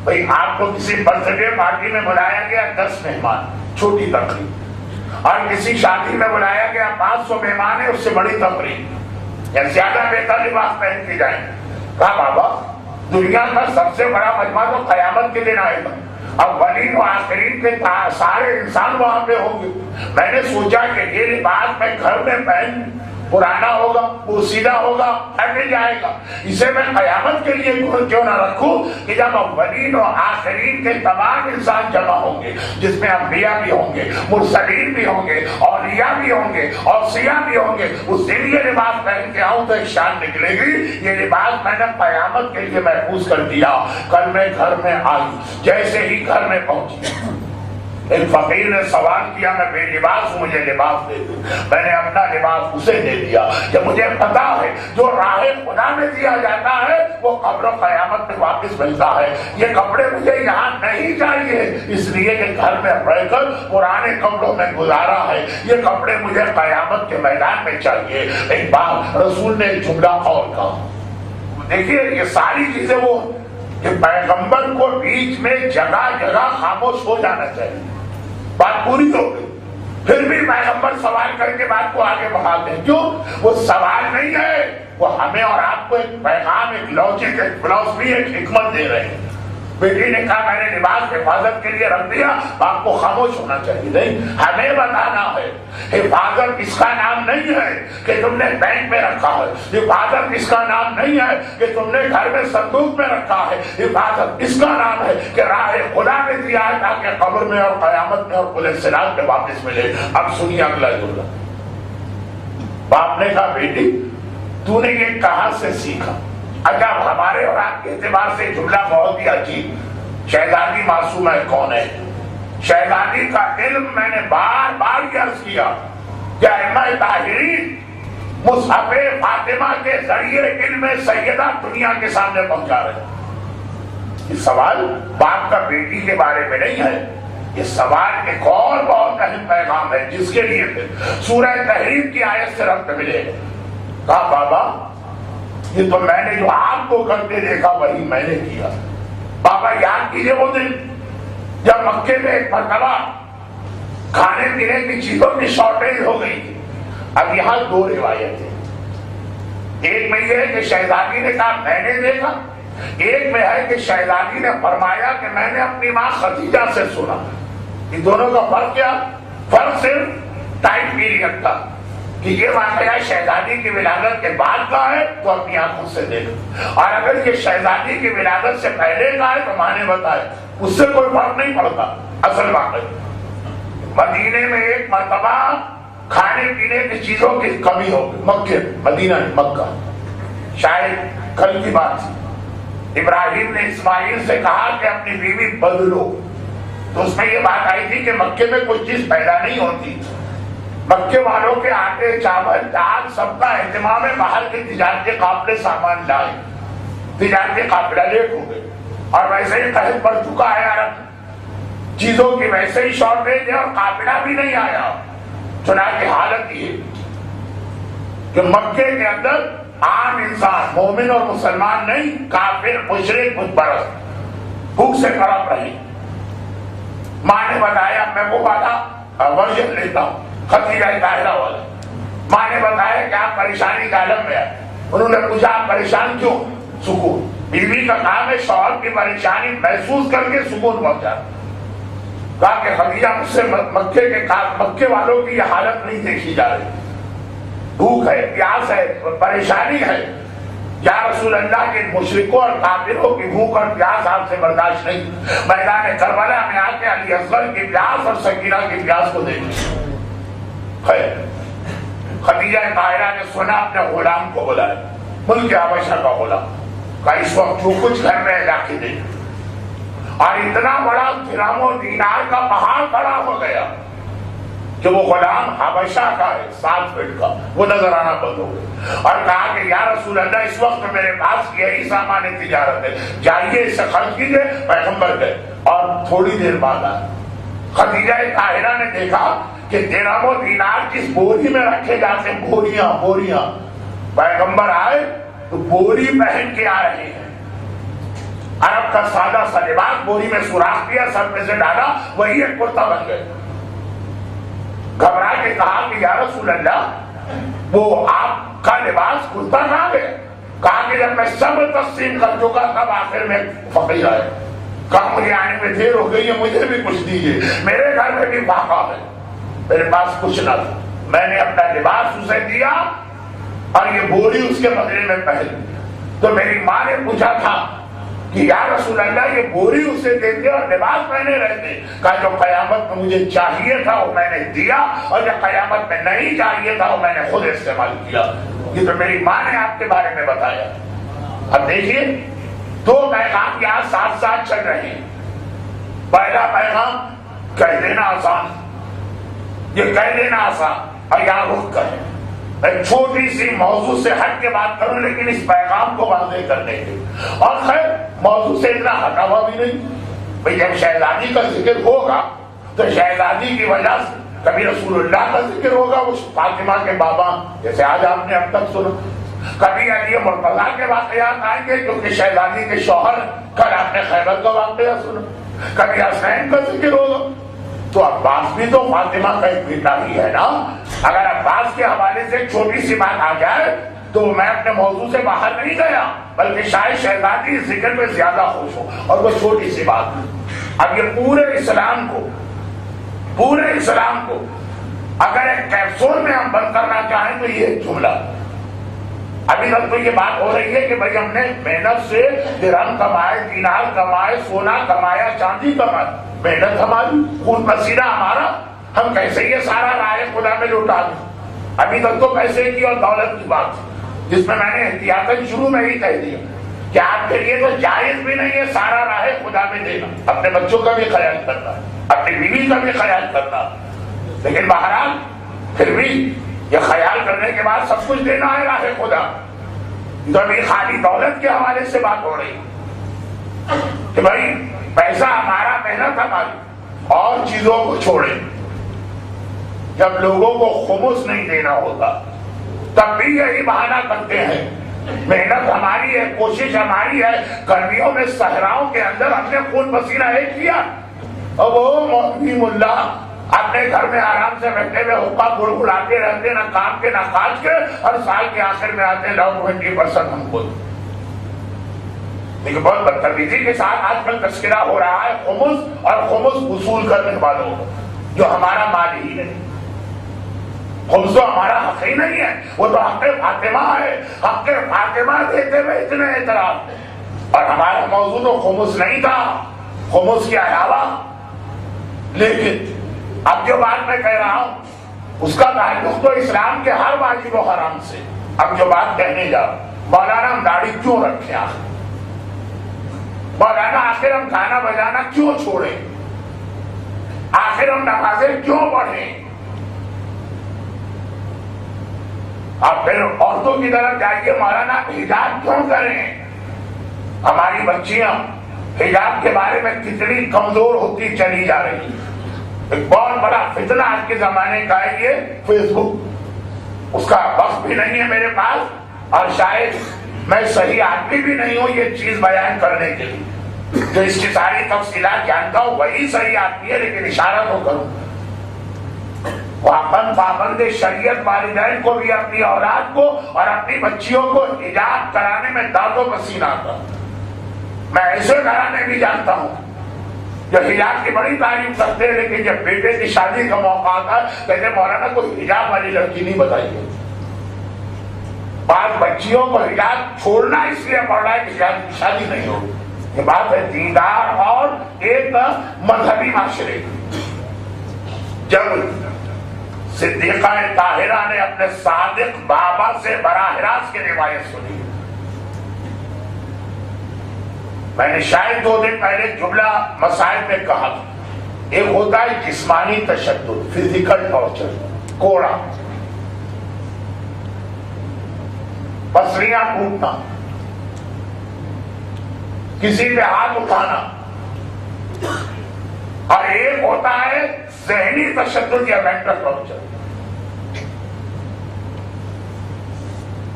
بھئی آپ کو کسی برتھ ڈے پارٹی میں بلایا گیا 10 مہمان، چھوٹی تقریب، اور کسی شادی میں بلایا گیا 500 مہمان ہے، اس سے بڑی تقریب، یا زیادہ بہتر لباس پہن کے جائیں۔ کہا بابا دنیا کا سب سے بڑا مجمع تو قیامت کے دن آئے گا، اولین و آخرین کے سارے انسان وہاں پہ ہوں گے۔ میں نے سوچا کہ یہ لباس میں گھر میں پہن پرانا ہوگا، پوسیدہ ہوگا، پھٹ جائے گا، اسے میں قیامت کے لیے کیوں نہ رکھوں کہ جب اولین و آخرین کے تمام انسان جمع ہوں گے، جس میں انبیاء بھی ہوں گے، مرسلین بھی ہوں گے، اولیاء بھی ہوں گے، اوصیاء بھی ہوں گے، اس دن یہ لباس پہن کے آؤں تو ایک شان نکلے گی۔ یہ لباس میں نے قیامت کے لیے محفوظ کر دیا۔ کل میں گھر میں آئی، جیسے ہی گھر میں پہنچی ایک فقیر نے سوال کیا میں بے لباس ہوں، مجھے لباس دے دو۔ میں نے اپنا لباس اسے دے دیا کہ مجھے پتا ہے جو راہ خدا میں دیا جاتا ہے وہ قبر و قیامت میں واپس ملتا ہے۔ یہ کپڑے مجھے یہاں نہیں چاہیے اس لیے کہ گھر میں رہ کر پرانے کپڑوں میں گزارا ہے، یہ کپڑے مجھے قیامت کے میدان میں چاہیے۔ ایک بار رسول نے ایک جملہ اور کہا، دیکھیے یہ ساری چیزیں وہ کہ پیغمبر کو بیچ میں جگہ جگہ خاموش ہو جانا چاہیے، بات پوری ہو گئی، پھر بھی پیغمبر سوال کر کے بات کو آگے بڑھاتے ہیں۔ کیوں؟ وہ سوال نہیں ہے، وہ ہمیں اور آپ کو ایک پیغام، ایک لاجک، ایک فلسفی، ایک حکمت دے رہے ہیں۔ بیٹی نے کہا میں نے لباس حفاظت کے لیے رکھ دیا، آپ کو خاموش ہونا چاہیے۔ نہیں، ہمیں بتانا ہے حفاظت اس کا نام نہیں ہے کہ تم نے بینک میں رکھا ہے، حفاظت اس کا نام نہیں ہے کہ تم نے گھر میں صندوق میں رکھا ہے، حفاظت اس کا نام ہے کہ راہ خدا نے دیا ہے تاکہ قبر میں اور قیامت میں اور قل صراط میں واپس ملے۔ اب سنیے اگلا جملہ۔ باپ نے کہا بیٹی تو نے یہ کہاں سے سیکھا؟ اچھا ہمارے اور آپ کے اعتبار سے جملہ بہت ہی عجیب، شہزادی معصومہ کون ہے؟ شہزادی کا علم میں نے بار بار یہ عرض کیا کہ ائمہ طاہرین مصحف فاطمہ کے ذریعے علم سیدہ دنیا کے سامنے پہنچا رہے ہیں۔ یہ سوال باپ کا بیٹی کے بارے میں نہیں ہے، یہ سوال ایک اور بہت اہم پیغام ہے جس کے لیے سورہ تحریم کی آیت سے ربط ملے۔ کہا بابا یہ تو میں نے جو آپ کو کرتے دیکھا وہی میں نے کیا۔ بابا یاد کیجئے وہ دن جب مکے میں ایک مرتبہ کھانے پینے کی چیزوں کی شارٹیج ہو گئی تھی۔ اب یہاں دو روایتیں، ایک میں یہ ہے کہ شہزادی نے کہا میں نے دیکھا، ایک میں ہے کہ شہزادی نے فرمایا کہ میں نے اپنی ماں خدیجہ سے سنا۔ ان دونوں کا فرق کیا؟ فرق صرف ٹائم پیریڈ تھا کہ یہ واقعہ شہزادی کی ولادت کے بعد کا ہے تو اپنی آنکھوں سے دیکھا، اور اگر یہ شہزادی کی ولادت سے پہلے کا ہے تو ماں نے بتایا، اس سے کوئی فرق نہیں پڑتا۔ اصل واقعہ مدینے میں ایک مرتبہ کھانے پینے کی چیزوں کی کمی ہو گئی، مکے مدینہ مکہ، شاید کل کی بات تھی، ابراہیم نے اسماعیل سے کہا کہ اپنی بیوی بدلو، تو اس میں یہ بات آئی تھی کہ مکے میں کوئی چیز پیدا نہیں ہوتی، مکے والوں کے آٹے چاول دال سب کا اہتمام ہے، باہر کے تجارتی قافلے سامان لائے، تجارتی قافلہ لیٹ ہو گئے، اور ویسے ہی قحط پڑ چکا ہے عرب، چیزوں کی ویسے ہی شارٹیج ہے اور قافلہ بھی نہیں آیا۔ چنانچہ حالت یہ کہ مکے کے اندر عام انسان، مومن اور مسلمان نہیں، کافر مشرک بت پرست بھوک سے تڑپ رہی۔ ماں نے بتایا، میں وہ والا ورژن لیتا ہوں خدیجہ طاہرہ والا، ماں نے بتایا کہ آپ پریشانی کا عالم میں ہے۔ انہوں نے پوچھا آپ پریشان کیوں؟ سکون۔ بیوی کا کام ہے شوہر کی پریشانی محسوس کر کے سکون پہنچا۔ کہا کہ خدیجہ مجھ سے مکے والوں کی یہ حالت نہیں دیکھی جا رہی، بھوک ہے، پیاس ہے، پریشانی ہے، یا رسول اللہ کے مشرکوں اور کافروں کی بھوک اور پیاس آپ سے برداشت نہیں۔ میدان کربلا میں آ کے علی اصغر کی پیاس اور سکینہ کی پیاس کو دیکھیں۔ خیر، خدیجہ طاہرہ نے سنا، اپنے غلام کو بلایا، ملک حبشہ کا غلام، کہ اس وقت جو کچھ گھر میں لا کے دے، اور اتنا بڑا درہم و دینار کا پہاڑ کھڑا ہو گیا کہ وہ غلام حبشہ کا ہے، 7 فٹ کا، وہ نظر آنا بند ہو گیا، اور کہا کہ یا رسول اللہ اس وقت میرے پاس یہی سامان تجارت ہے، جائیے اسے خرچ کیجیے۔ پیغمبر گئے اور تھوڑی دیر بعد آئے۔ خدیجہ طاہرہ نے دیکھا کہ درہم و دینار جس بوری میں رکھے جاتے ہیں، بوریاں، پیغمبر آئے تو بوری پہن کے آ رہے ہیں، عرب کا سادہ سا لباس، بوری میں سوراخ کیا، سر پہ سے ڈالا، وہی ایک کرتا بن گئے۔ گھبرا کے کہا کہ یا رسول اللہ وہ آپ کا لباس کرتا کہاں گیا؟ کہا کہ جب میں سب تقسیم کر چکا تب آخر میں فقیر آئے، کہا مجھے آنے میں دیر ہو گئی ہے، مجھے بھی کچھ دیجیے، میرے گھر میں بھی فاقہ ہے، میرے پاس کچھ نہ تھا، میں نے اپنا لباس اسے دیا اور یہ بوری اس کے بدلے میں پہن لی۔ تو میری ماں نے پوچھا تھا کہ یا رسول اللہ یہ بوری اسے دیتے اور لباس پہنے رہتے، کہا جو قیامت میں مجھے چاہیے تھا وہ میں نے دیا، اور جو قیامت میں نہیں چاہیے تھا وہ میں نے خود استعمال کیا۔ یہ تو میری ماں نے آپ کے بارے میں بتایا۔ اب دیکھیے 2 پیغام یہاں ساتھ ساتھ چل رہے ہیں۔ پہلا پیغام کہہ دینا آسان، یہ کہہ دینا آسان، اور یہاں رک کر ایک چھوٹی سی موضوع سے ہٹ کے بات کروں، لیکن اس پیغام کو واضح کرنے کے، اور خیر موضوع سے اتنا ہٹا ہوا بھی نہیں۔ بھئی جب شہزادی کا ذکر ہوگا تو شہزادی کی وجہ سے کبھی رسول اللہ کا ذکر ہوگا، وہ فاطمہ کے بابا جیسے آج آپ نے اب تک سنا، کبھی علی مرتضیٰ کے واقعات آئیں گے کیونکہ شہزادی کے شوہر، کل آپ نے خیبر کا واقعہ سنا، کبھی حسین کا ذکر ہوگا، تو عباس بھی تو فاطمہ کا ایک بیٹا ہی ہے نا۔ اگر عباس کے حوالے سے ایک چھوٹی سی بات آ جائے تو میں اپنے موضوع سے باہر نہیں گیا، بلکہ شاید شہزادی اس ذکر میں زیادہ خوش ہو، اور وہ چھوٹی سی بات۔ اب یہ پورے اسلام کو اگر ایک کیپسول میں ہم بند کرنا چاہیں تو یہ جملہ، ابھی تک تو یہ بات ہو رہی ہے کہ بھائی ہم نے محنت سے درہم کمائے، دینار کمائے، سونا کمایا، چاندی کمائے، محنت ہماری، خون پسینہ ہمارا، ہم کیسے یہ سارا راہ خدا میں لوٹا دیں۔ ابھی تک تو پیسے کی اور دولت کی بات، جس میں میں نے احتیاطاً شروع میں ہی کہہ دیا کہ آپ کے لیے تو جائز بھی نہیں ہے سارا راہ خدا میں دینا، اپنے بچوں کا بھی خیال کرنا، اپنی بیوی کا بھی خیال کرنا، لیکن بہرحال پھر بھی یہ خیال کرنے کے بعد سب کچھ دینا ہے راہ خدا۔ تو ابھی خالی دولت کے حوالے سے بات ہو رہی کہ بھائی پیسہ ہمارا، محنت ہماری، اور چیزوں کو چھوڑیں۔ جب لوگوں کو خمس نہیں دینا ہوتا تب بھی یہی بہانہ کرتے ہیں، محنت ہماری ہے، کوشش ہماری ہے، گرمیوں میں صحراؤں کے اندر ہم نے خون پسینہ ایک کیا، اور وہ مولوی ملا اپنے گھر میں آرام سے بیٹھے ہوئے حقہ گڑگڑاتے رہتے، نہ کام کے نہ کاج کے، اور سال کے آخر میں آتے لو 20% ہم کو۔ لیکن بہت بدتمیزی کے ساتھ آج کل تذکرہ ہو رہا ہے خمس اور خمس وصول کرنے والوں، جو ہمارا مال ہی نہیں، خمس تو ہمارا حق ہی نہیں ہے، وہ تو حق فاطمہ ہے، حق فاطمہ دیتے ہوئے اتنے اعتراف، اور ہمارا موضوع تو خمس نہیں تھا، خمس کے علاوہ۔ لیکن اب جو بات میں کہہ رہا ہوں اس کا تعلق تو اسلام کے ہر واجب و حرام سے۔ اب جو بات کہنے جا، مولانا ہم داڑھی کیوں رکھیں، مولانا آخر ہم گانا بجانا کیوں چھوڑیں، آخر ہم نمازیں کیوں پڑھیں، اب پھر عورتوں کی طرف جائیے، مولانا حجاب کیوں کریں، ہماری بچیاں حجاب کے بارے میں کتنی کمزور ہوتی چلی جا رہی۔ ایک بہت بڑا فتنہ آج کے زمانے کا ہے یہ فیس بک، اس کا وقت بھی نہیں ہے میرے پاس، اور شاید میں صحیح آدمی بھی نہیں ہوں یہ چیز بیان کرنے کے لیے، جو اس کی ساری تفصیلات جانتا ہوں وہی صحیح آدمی ہے، لیکن اشارہ تو کروں۔ پابند شریعت والدین کو بھی اپنی اولاد کو اور اپنی بچیوں کو حجاب کرانے میں داد و پسینہ آتا۔ میں ایسے گھرانے بھی جانتا ہوں جو حجاب کی بڑی تعریف کرتے ہیں، لیکن جب بیٹے کی شادی کا موقع آتا کہتے مولانا کوئی حجاب والی لڑکی نہیں بتائیے۔ بعض بچیوں کو حجاب چھوڑنا اس لیے پڑ رہا ہے کہ شادی نہیں ہوگی۔ یہ بات ہے دیندار اور ایک مذہبی معاشرے کی۔ جب صدیقہ طاہرہ نے اپنے صادق بابا سے براہ راست کی روایت سنی، میں نے شاید 2 دن پہلے جملہ مسائل میں کہا تھا، ایک ہوتا ہے جسمانی تشدد، فزیکل ٹارچر، کوڑا، پسلیاں ٹوٹنا، کسی پہ ہاتھ اٹھانا، اور ایک ہوتا ہے ذہنی تشدد یا مینٹل ٹارچر۔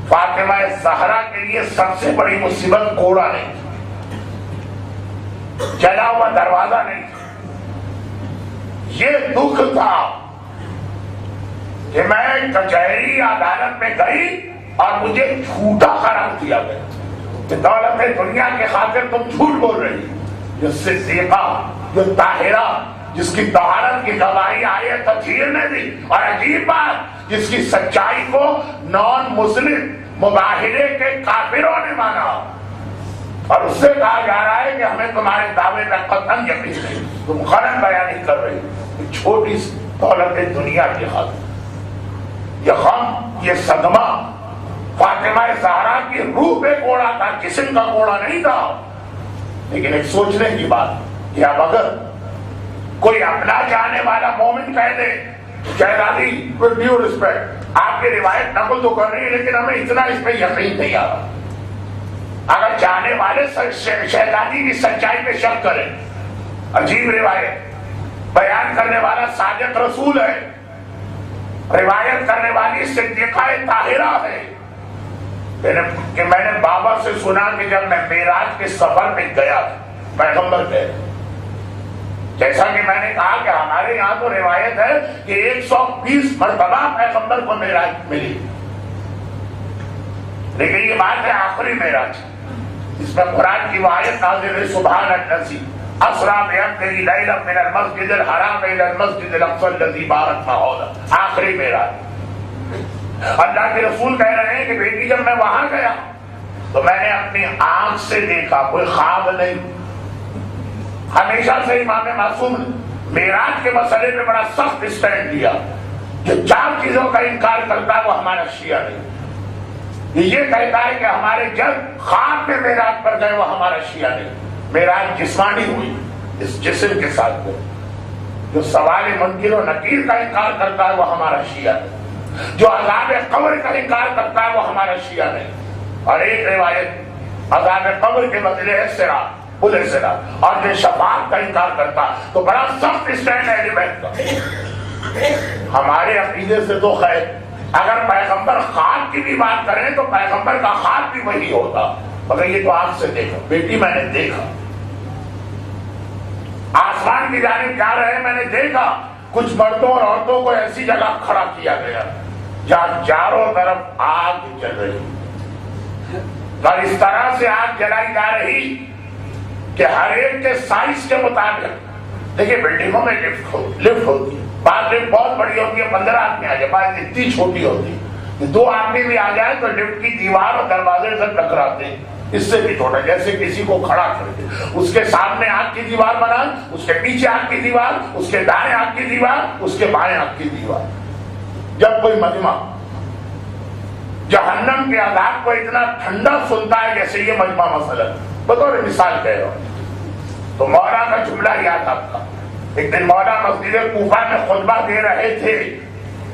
فاطمہ زہرا کے لیے سب سے بڑی مصیبت کوڑا نہیں تھی، جلا ہوا دروازہ نہیں تھا، یہ دکھ تھا کہ میں کچہری عدالت میں گئی اور مجھے جھوٹا قرار دیا گیا کہ دولت دنیا کے خاطر تم جھوٹ بول رہی۔ جو صدیقہ، جو طاہرہ، جس کی طہارت کی گواہی آئے تطہیر نے دی، اور عجیب بات جس کی سچائی کو نان مسلم مباہرے کے کافروں نے مانا، اور اس سے کہا جا رہا ہے کہ ہمیں تمہارے دعوے کا قطعاً یقین نہیں، تم غلط بیانی کر رہی، چھوٹی سی دولت دنیا کی خاطر۔ یہ غم، یہ صدمہ فاطمہ زہرا کی روح پہ کوڑا تھا، جسم کا کوڑا نہیں تھا۔ لیکن ایک سوچنے کی بات کہ اب اگر کوئی اپنا جانے والا مومن کہہ دے شہزادی with due respect آپ کی روایت نقل تو کر رہی ہے لیکن ہمیں اتنا اس پہ یقین نہیں آ رہا، اگر جانے والے شہزادی کی سچائی پہ شک کریں، عجیب روایت بیان کرنے والا صادق رسول ہے، روایت کرنے والی صدیقہ طاہرہ ہے، کہ میں نے بابا سے سنا کہ جب میں معراج کے سفر میں گیا پیغمبر تھے، جیسا کہ میں نے کہا کہ ہمارے یہاں تو روایت ہے کہ 120 مرتبہ پیغمبر کو معراج ملی، لیکن یہ بات ہے آخری معراج، اس میں قرآن کی آیت نازل ہے سبحان الذی اسری بعبدہ لیلا من المسجد الحرام الی المسجد الاقصی الذی بارکنا حولہ، آخری معراج۔ اللہ کے رسول کہہ رہے ہیں کہ بیٹی جب میں وہاں گیا تو میں نے اپنی آنکھ سے دیکھا، کوئی خواب نہیں، ہمیشہ سے امام معصوم معراج کے مسئلے میں بڑا سخت اسٹینڈ لیا، جو 4 چیزوں کا انکار کرتا ہے وہ ہمارا شیعہ نہیں، یہ کہتا ہے کہ ہمارے جب خواب میں معراج پر گئے وہ ہمارا شیعہ نہیں، معراج جسمانی ہوئی اس جسم کے ساتھ ہوئی، جو سوال منکر و نکیر کا انکار کرتا ہے وہ ہمارا شیعہ نہیں، جو عذاب قبر کا انکار کرتا ہے وہ ہمارا شیعہ نہیں، اور ایک روایت عذاب قبر کے بدلے ہے صراط، بلے صراط، اور جو شفاعت کا انکار کرتا تو بڑا سخت اسٹینڈ ہے ایلیمنٹ کا۔ ہمارے عقیدے سے تو خیر اگر پیغمبر خواب کی بھی بات کریں تو پیغمبر کا خواب بھی وہی ہوتا، مگر یہ تو آنکھ سے دیکھا، بیٹی میں نے دیکھا، آسمان کی جانب جا رہے میں نے دیکھا کچھ مردوں اور عورتوں کو ایسی جگہ کھڑا کیا گیا جہاں چاروں طرف آگ جل رہی، اور اس طرح سے آگ جلائی جا رہی کہ ہر ایک کے سائز کے مطابق، دیکھیں بلڈنگوں میں لفٹ ہوتی ہے، بعض لفٹ بہت بڑی ہوتی ہے 15 آدمی آ جائے، بعض اتنی چھوٹی ہوتی ہے 2 آدمی بھی آ جائے تو لفٹ کی دیوار اور دروازے سے ٹکراتے ہیں، اس سے بھی چھوٹا، جیسے کسی کو کھڑا کر کے اس کے سامنے آگ کی دیوار بنا، اس کے پیچھے آگ کی دیوار، اس کے دائیں آگ کی دیوار، اس کے بائیں آگ کی دیوار۔ جب کوئی مجمع جہنم کے عذاب کو اتنا ٹھنڈا سنتا ہے جیسے یہ مجمع مثلا بطور مثال کہہ رہا ہوں، تو مولا کا جملہ یاد آتا۔ ایک دن مولا مسجد کوفہ میں خطبہ دے رہے تھے،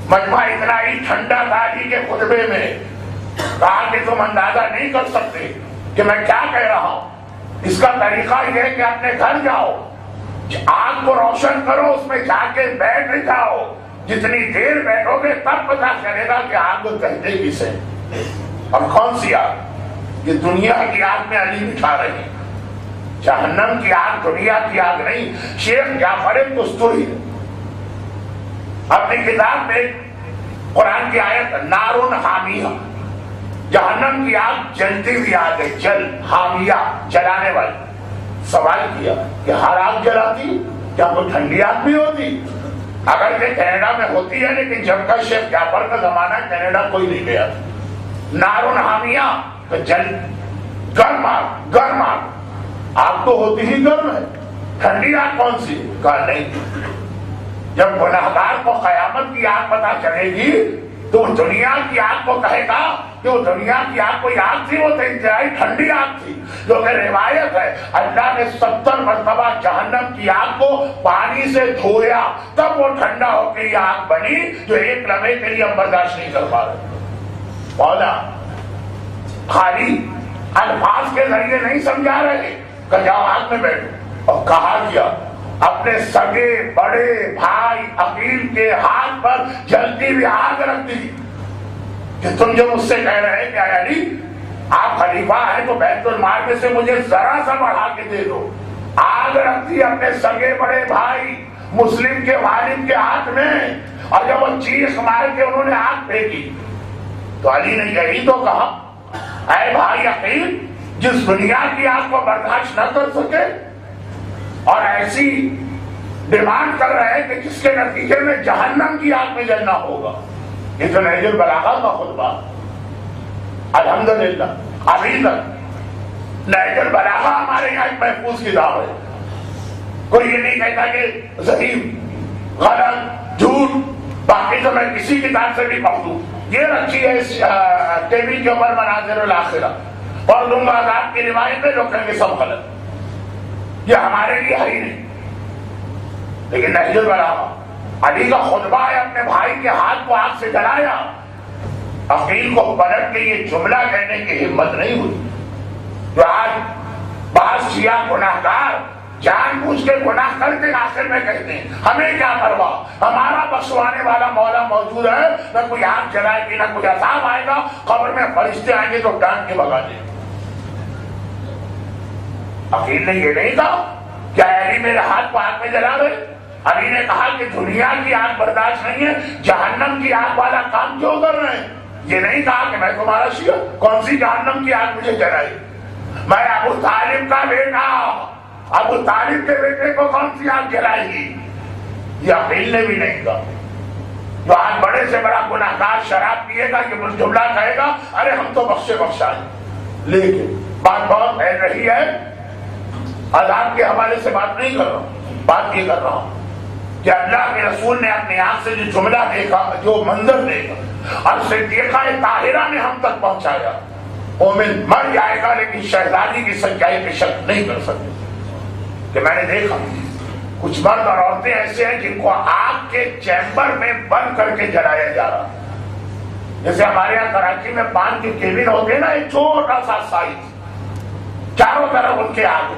مجمع اتنا ہی ٹھنڈا تھا جی کے خطبے میں کہا کہ تم اندازہ نہیں کر سکتے کہ میں کیا کہہ رہا ہوں، اس کا طریقہ یہ ہے کہ اپنے گھر جاؤ، آگ کو روشن کرو، اس میں جا کے بیٹھ جاؤ، جتنی دیر بیٹھو گے تب پتہ چلے گا کہ آگ کہتے کسے۔ اور کون سی آگ؟ یہ دنیا کی آگ میں علی بٹھا رہے ہیں. جہنم کی آگ دنیا کی آگ نہیں. شیخ جعفر تستوری اپنی کتاب میں قرآن کی آیت نارن حامیہ، جہنم کی آگ جلتی ہوئی آگ ہے، جل حامیہ جلانے والی. سوال کیا کہ ہر آگ جلاتی؟ کیا کوئی ٹھنڈی آگ بھی ہوتی؟ اگر کہ کینیڈا میں ہوتی ہے، لیکن جب کا شیخ جعفر کا زمانہ کینیڈا کوئی نہیں گیا. نارن حامیہ تو جل گرم آگ، گرم آگ. آگ تو ہوتی ہی گرم ہے، ٹھنڈی آگ کون سی؟ کہا نہیں. جب گنہگار کو قیامت کی آگ پتہ چلے گی تو دنیا کی آگ کو کہے گا کہ وہ دنیا کی آگ کوئی آگ تھی، وہ تو انتہائی ٹھنڈی آگ تھی. جو کہ روایت ہے اللہ نے 70 مرتبہ جہنم کی آگ کو پانی سے دھویا، تب وہ ٹھنڈا ہو کے یہ آگ بنی جو ایک لمحے کے لیے ہم برداشت نہیں کر پا رہے. مولا خالی الفاظ کے ذریعے نہیں سمجھا رہے کہ جاؤ آگ میں بیٹھو. اور کہا کیا؟ اپنے سگے بڑے بھائی عقیل کے ہاتھ پر جلتی ہوئی آگ رکھ دی کہ تم جو مجھ سے کہہ رہے کہ علی آپ خلیفہ ہیں تو بیت المال میں سے مجھے ذرا سا بڑھا کے دے دو. آگ رکھ دی اپنے سگے بڑے بھائی مسلم کے والد کے ہاتھ میں، اور جب وہ چیخ مار کے انہوں نے آگ پھینکی تو علی نے یہی تو کہا اے بھائی عقیل، جس دنیا کی آگ کو برداشت نہ کر سکے اور ایسی ڈیمانڈ کر رہے ہیں کہ جس کے نتیجے میں جہنم کی آگ میں جلنا ہوگا. یہ تو نہج البلاغہ کا خطبہ الحمدللہ ابھی تک نہج البلاغہ ہمارے یہاں ایک محفوظ کتاب ہے. کوئی یہ نہیں کہتا کہ ضعیف غلط جھوٹ، باقی تو میں کسی کتاب سے بھی پڑھ دوں. یہ رکھی ہے اس ٹی وی کے اوپر مناظر الاخرہ، پڑھ دوں گا آپ کی روایتیں، لوگ کہیں گے سب غلط. یہ ہمارے لیے ہے ہی نہیں. لیکن نہج البلاغہ علی کا خطبہ ہے، اپنے بھائی کے ہاتھ کو آگ سے جلایا. عقیل کو پلٹ کے یہ جملہ کہنے کی ہمت نہیں ہوئی جو آج بعض شیعہ گناہگار جان بوجھ کے گناہ کر کے آخر میں کہتے ہیں ہمیں کیا پرواہ، ہمارا بخشوانے والا مولا موجود ہے، نہ کوئی آگ جلائے گی نہ کوئی عذاب آئے گا، قبر میں فرشتے آئیں گے تو ڈانٹ کے بھگا دیں. عقیل نے یہ نہیں کہا کیا علی میرے ہاتھ کو آگ میں جلا رہے. علی نے کہا کہ دنیا کی آگ برداشت نہیں ہے، جہنم کی آگ والا کام کیوں کر رہے ہیں. یہ نہیں کہا کہ میں تمہارا شیعہ، کون سی جہنم کی آگ مجھے جلائی، میں ابو طالب کا بیٹا، ابو طالب کے بیٹے کو کون سی آگ جلائے گی. یہ عقیل نے بھی نہیں کہا. جو آج بڑے سے بڑا گناہگار شراب پیے گا کہ جملہ کہے گا ارے ہم تو بخشے بخشائے. لیکن بات بہت پھیل رہی ہے، عذاب کے حوالے سے بات نہیں کر رہا ہوں، بات یہ کر رہا ہوں کہ اللہ کے رسول نے اپنی آنکھ سے جو جملہ دیکھا، جو منظر دیکھا، اور صدیقہ طاہرہ نے ہم تک پہنچایا. مومن مر جائے گا لیکن شہزادی کی سچائی پہ شک نہیں کر سکتے. کہ میں نے دیکھا کچھ مرد اور عورتیں ایسے ہیں جن کو آگ کے چیمبر میں بند کر کے جلایا جا رہا. جیسے ہمارے یہاں کراچی میں پان کے کیبن ہوتے ہیں نا، ایک چھوٹا سا سائز، چاروں طرف ان کے آگ.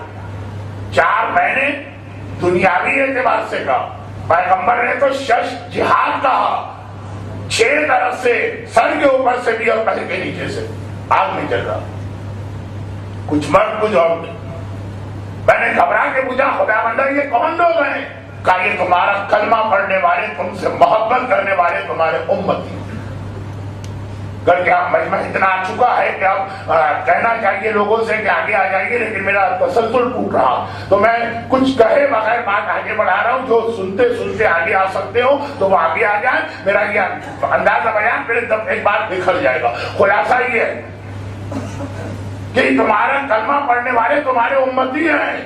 4 مہینے دنیاوی اعتبار سے کہا، پیغمبر نے تو 6 جہاد کہا. 6 طرف سے، سر کے اوپر سے بھی اور پہلے کے نیچے سے آگ میں جل رہا. کچھ مرد کچھ عورتیں. میں نے گھبرا کے پوچھا خدا بندہ یہ کون لوگ ہیں؟ کہا یہ تمہارا کلمہ پڑھنے والے، تم سے محبت کرنے والے تمہارے امتی. کر کے اب مجمع اتنا آ چکا ہے کہ اب کہنا چاہیے لوگوں سے کہ آگے آ جائیے، لیکن میرا تسلسل ٹوٹ رہا تو میں کچھ کہے بغیر بات آگے بڑھا رہا ہوں. جو سنتے سنتے آگے آ سکتے ہو تو وہ آگے آ جائیں. میرا یہ اندازہ بیان پھر ایک بات بکھر جائے گا. خلاصہ یہ ہے کہ تمہارا کلمہ پڑھنے والے تمہارے امتی ہیں.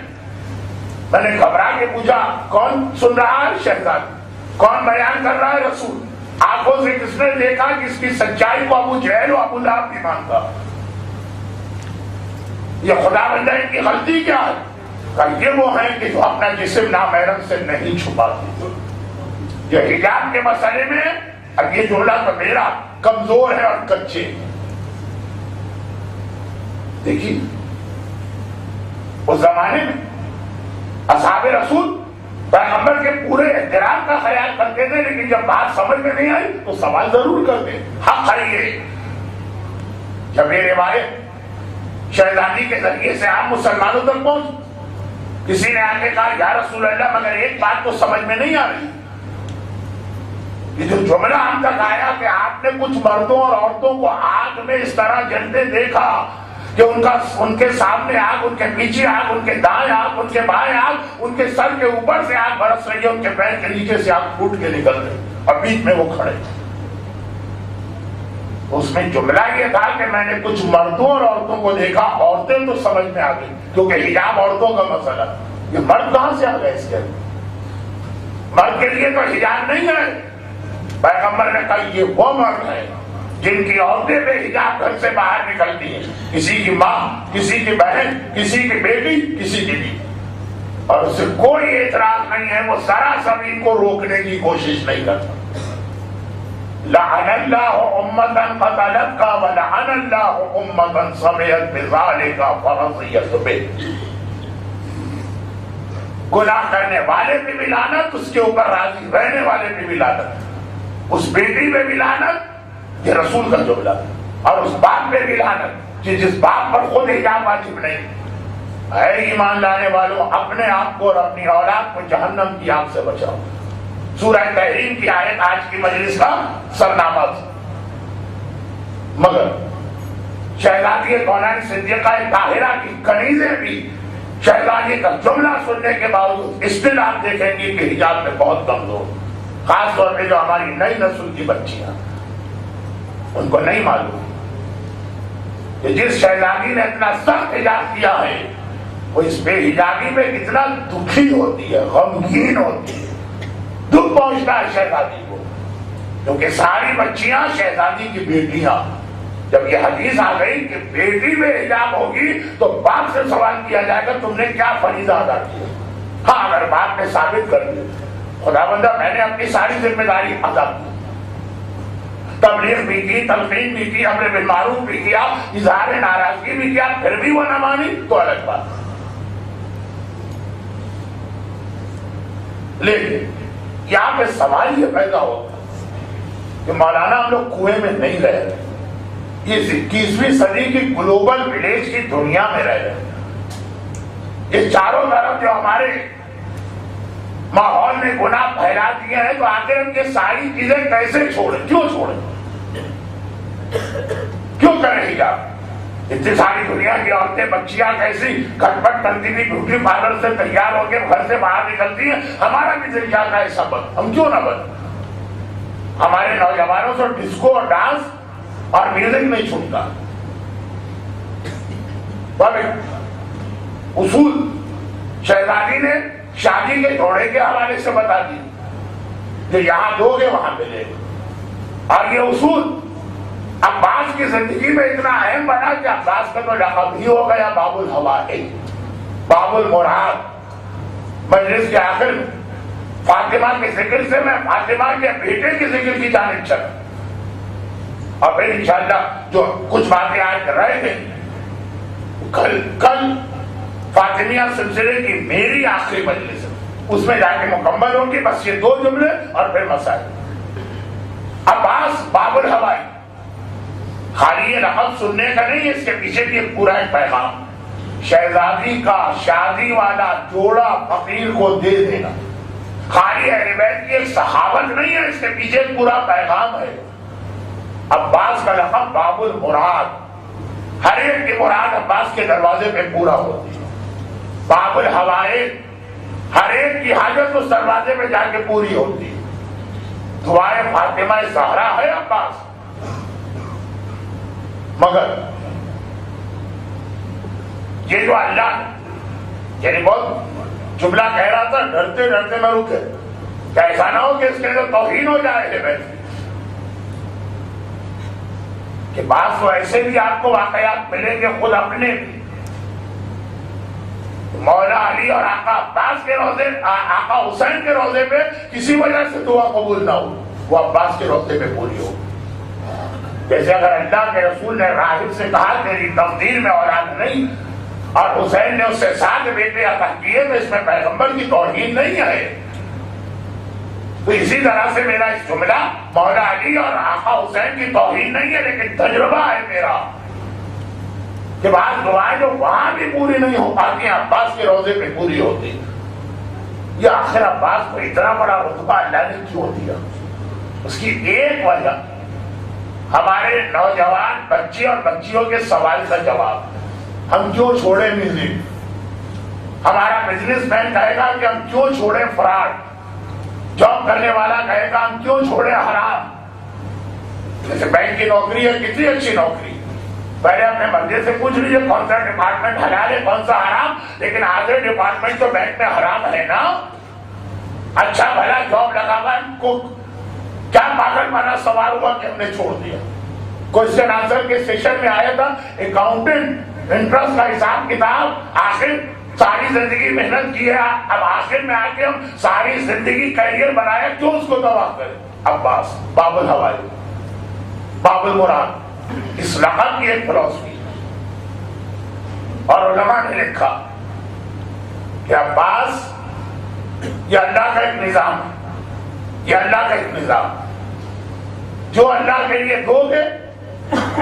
میں نے گھبرا کے پوچھا کون سن رہا ہے؟ شہزادی. کون بیان کر رہا ہے؟ رسول. آنکھوں سے کس نے دیکھا کہ اس کی سچائی کو ابو جہل و ابو لہب نہیں مانتا. یہ خدا بندہ ان کی غلطی کیا ہے؟ کہ یہ وہ ہیں کہ جو اپنا جسم نامحرم سے نہیں چھپاتے. یہ حجاب کے مسئلے میں اب یہ جملہ تو میرا کمزور ہے اور کچے. دیکھیے اس زمانے میں اصحاب رسول پیغمبر کے پورے احترام کا خیال کرتے تھے، لیکن جب بات سمجھ میں نہیں آئی تو سوال ضرور کرتے. حق ہے یہ جب یہ روایت شہزادی کے ذریعے سے عام مسلمانوں تک پہنچ، کسی نے آ کے کہا یا رسول اللہ مگر ایک بات تو سمجھ میں نہیں آ رہی، یہ جو جملہ ہم تک آیا کہ آپ نے کچھ مردوں اور عورتوں کو آگ میں اس طرح جلتے دیکھا کہ ان کے سامنے آگ، ان کے پیچھے آگ، ان کے دائیں آگ، ان کے بائیں آگ، ان کے سر کے اوپر سے آگ برس رہی ہے، ان کے پیر کے نیچے سے آگ پھوٹ کے نکل رہی اور بیچ میں وہ کھڑے۔ اس میں جملہ یہ تھا کہ میں نے کچھ مردوں اور عورتوں کو دیکھا، عورتیں تو سمجھ میں آ گئی کیونکہ حجاب عورتوں کا مسئلہ، یہ مرد کہاں سے آ گئے اس کے؟ مرد کے لیے تو حجاب نہیں ہے۔ پیغمبر نے کہا یہ وہ مرد ہے جن کی عورتیں بے حجاب گھر سے باہر نکلتی ہیں، کسی کی ماں، کسی کی بہن، کسی کی بیٹی، کسی کی بیوی، اور اسے کوئی اعتراض نہیں ہے، وہ سراسر ان کو روکنے کی کوشش نہیں کرتا۔ لعن اللہ امتا قتلت کا ولعن اللہ امتا سمعت بذالک فرضیت بہ، گناہ کرنے والے پہ بھی لعنت، اس کے اوپر راضی رہنے والے پہ بھی لعنت، اس بیٹی پہ بھی لعنت، یہ رسول کا جملہ، اور اس باپ پہ بھی لعنت جس باپ پر خود حجاب واجب نہیں۔ اے ایمان لانے والوں، اپنے آپ کو اور اپنی اولاد کو جہنم کی آگ سے بچاؤ۔ سورہ تحریم کی آیت آج کی مجلس کا سرنامہ تھا۔ مگر شہزادی کونین صدیقہ طاہرہ کی کنیزیں بھی شہزادی کا جملہ سننے کے باوجود اسٹل آپ دیکھیں گے کہ حجاب میں بہت کمزور، خاص طور پہ جو ہماری نئی نسل کی بچیاں، ان کو نہیں معلوم کہ جس شہزادی نے اتنا سخت حجاب کیا ہے وہ اس بے حجابی میں کتنا دکھی ہوتی ہے، غمگین ہوتی ہے، دکھ پہنچتا ہے شہزادی کو، کیونکہ ساری بچیاں شہزادی کی بیٹیاں۔ جب یہ حدیث آ گئی کہ بیٹی میں حجاب ہوگی تو باپ سے سوال کیا جائے گا تم نے کیا فریضہ ادا کیا؟ ہاں اگر باپ نے ثابت کر دیا خدا بندہ میں نے اپنی ساری ذمہ داری ادا کی، تبلیغ بھی کی، تلقین بھی کی، امر بالمعروف بھی کیا، اظہار ناراضگی بھی کیا، پھر بھی وہ نہ مانی تو الگ بات۔ لیکن یہاں پہ سوال یہ پیدا ہوتا کہ مولانا ہم لوگ کنویں میں نہیں رہ رہے، یہ 21ویں صدی کی گلوبل ولیج کی دنیا میں رہ رہے ہیں۔ یہ چاروں طرف جو ہمارے ماحول میں گناہ پھیلا دیے ہیں، تو آخر ہم یہ ساری چیزیں کیسے چھوڑیں؟ کیوں چھوڑیں؟ کیوں کریں حجاب؟ اتنی ساری دنیا کی عورتیں بچیاں کیسی کھٹپٹ کرتی ہوئی بیوٹی پارلر سے تیار ہو کے گھر سے باہر نکلتی ہیں، ہمارا بھی دل چاہتا ہے سب ہم کیوں نہ بن؟ ہمارے نوجوانوں سے ڈسکو اور ڈانس اور میوزک نہیں چھوٹتا۔ اصول شہزادی نے شادی کے جوڑے کے حوالے سے بتا دی کہ یہاں دو گے وہاں ملے گا، اور یہ اصول عباس کی زندگی میں اتنا اہم بنا کہ عباس کا تو لقب ہی ہو گیا باب الحوائج، باب المراد۔ مجلس کے آخر میں فاطمہ کے ذکر سے میں فاطمہ کے بیٹے کے ذکر کی جانب چلا، اور پھر انشاءاللہ جو کچھ باتیں آج رہ گئی کل فاطمیہ سلسلے کی میری آخری مجلس ہے، اس میں جا کے مکمل ہوگی، بس یہ دو جملے اور پھر مسائل۔ عباس باب الحوائی خالی یہ لقب سننے کا نہیں، اس کے پیچھے بھی ایک پورا ایک پیغام، شہزادی کا شادی والا جوڑا فقیر کو دے دینا، خالی اہل بیت کی ایک صحابت نہیں ہے، اس کے پیچھے ایک پورا پیغام ہے۔ عباس کا لقب باب المراد، ہر ایک کی مراد عباس کے دروازے پہ پورا ہوتی ہے۔ باب الحوائج، ہر ایک کی حاجت اس دروازے پہ جا کے پوری ہوتی ہے۔ دعائے فاطمہ زہرا ہے عباس، مگر یہ جو اللہ یعنی بہت جملہ کہہ رہا تھا، ڈرتے ڈرتے میں رکے کہ ایسا نہ ہو کہ اس کے اندر توہین ہو جائے کہ بعض تو ایسے بھی آپ کو واقعات ملیں گے خود اپنے بھی، مولا علی اور آقا عباس کے روزے، آقا حسین کے روزے پہ کسی وجہ سے دعا قبول نہ ہو، وہ عباس کے روزے پہ پوری ہو۔ جیسے اگر اللہ کے رسول نے راہب سے کہا تیری تقدیر میں اولاد نہیں، اور حسین نے اس سے 7 بیٹے عطا کیے، تو اس میں پیغمبر کی توہین نہیں ہے۔ تو اسی طرح سے میرا اس جملہ مولا علی اور آقا حسین کی توہین نہیں ہے، لیکن تجربہ ہے میرا کہ بعض دعائیں جو وہاں بھی پوری نہیں ہو پاتی ہیں عباس کے روزے پہ پوری ہوتی. یہ آخر عباس کو اتنا بڑا رتبہ اللہ نے کیوں دیا؟ اس کی ایک وجہ ہمارے نوجوان بچے اور بچیوں کے سوال کا جواب. ہم کیوں چھوڑے میوزک؟ ہمارا بزنس مین کہے گا کہ ہم کیوں چھوڑے فراڈ؟ جاب کرنے والا کہے گا ہم کیوں چھوڑے حرام؟ جیسے بینک کی نوکری ہے کتنی اچھی نوکری، پہلے اپنے بندے سے پوچھ لیجیے کون سا ڈپارٹمنٹ حلال ہے کون سا حرام، لیکن آدھے ڈپارٹمنٹ تو بینک میں حرام ہے نا. اچھا بھلا جاب لگا ہوا کو کیا پاگل پانا سوال ہوا کہ ہم نے چھوڑ دیا. کوشچن آنسر کے سیشن میں آیا تھا اکاؤنٹنٹ انٹرسٹ کا حساب کتاب، آخر ساری زندگی محنت کی ہے، اب آخر میں آ کے ہم ساری زندگی کیریئر بنایا، کیوں اس کو تباہ کریں؟ عباس باب الحوالی، باب المراد، اس لقب کی ایک فلسفی. اور علماء نے لکھا کہ عباس یہ اللہ کا ایک نظام ہے، یہ اللہ کا ایک نظام، جو اللہ کے لیے دو گے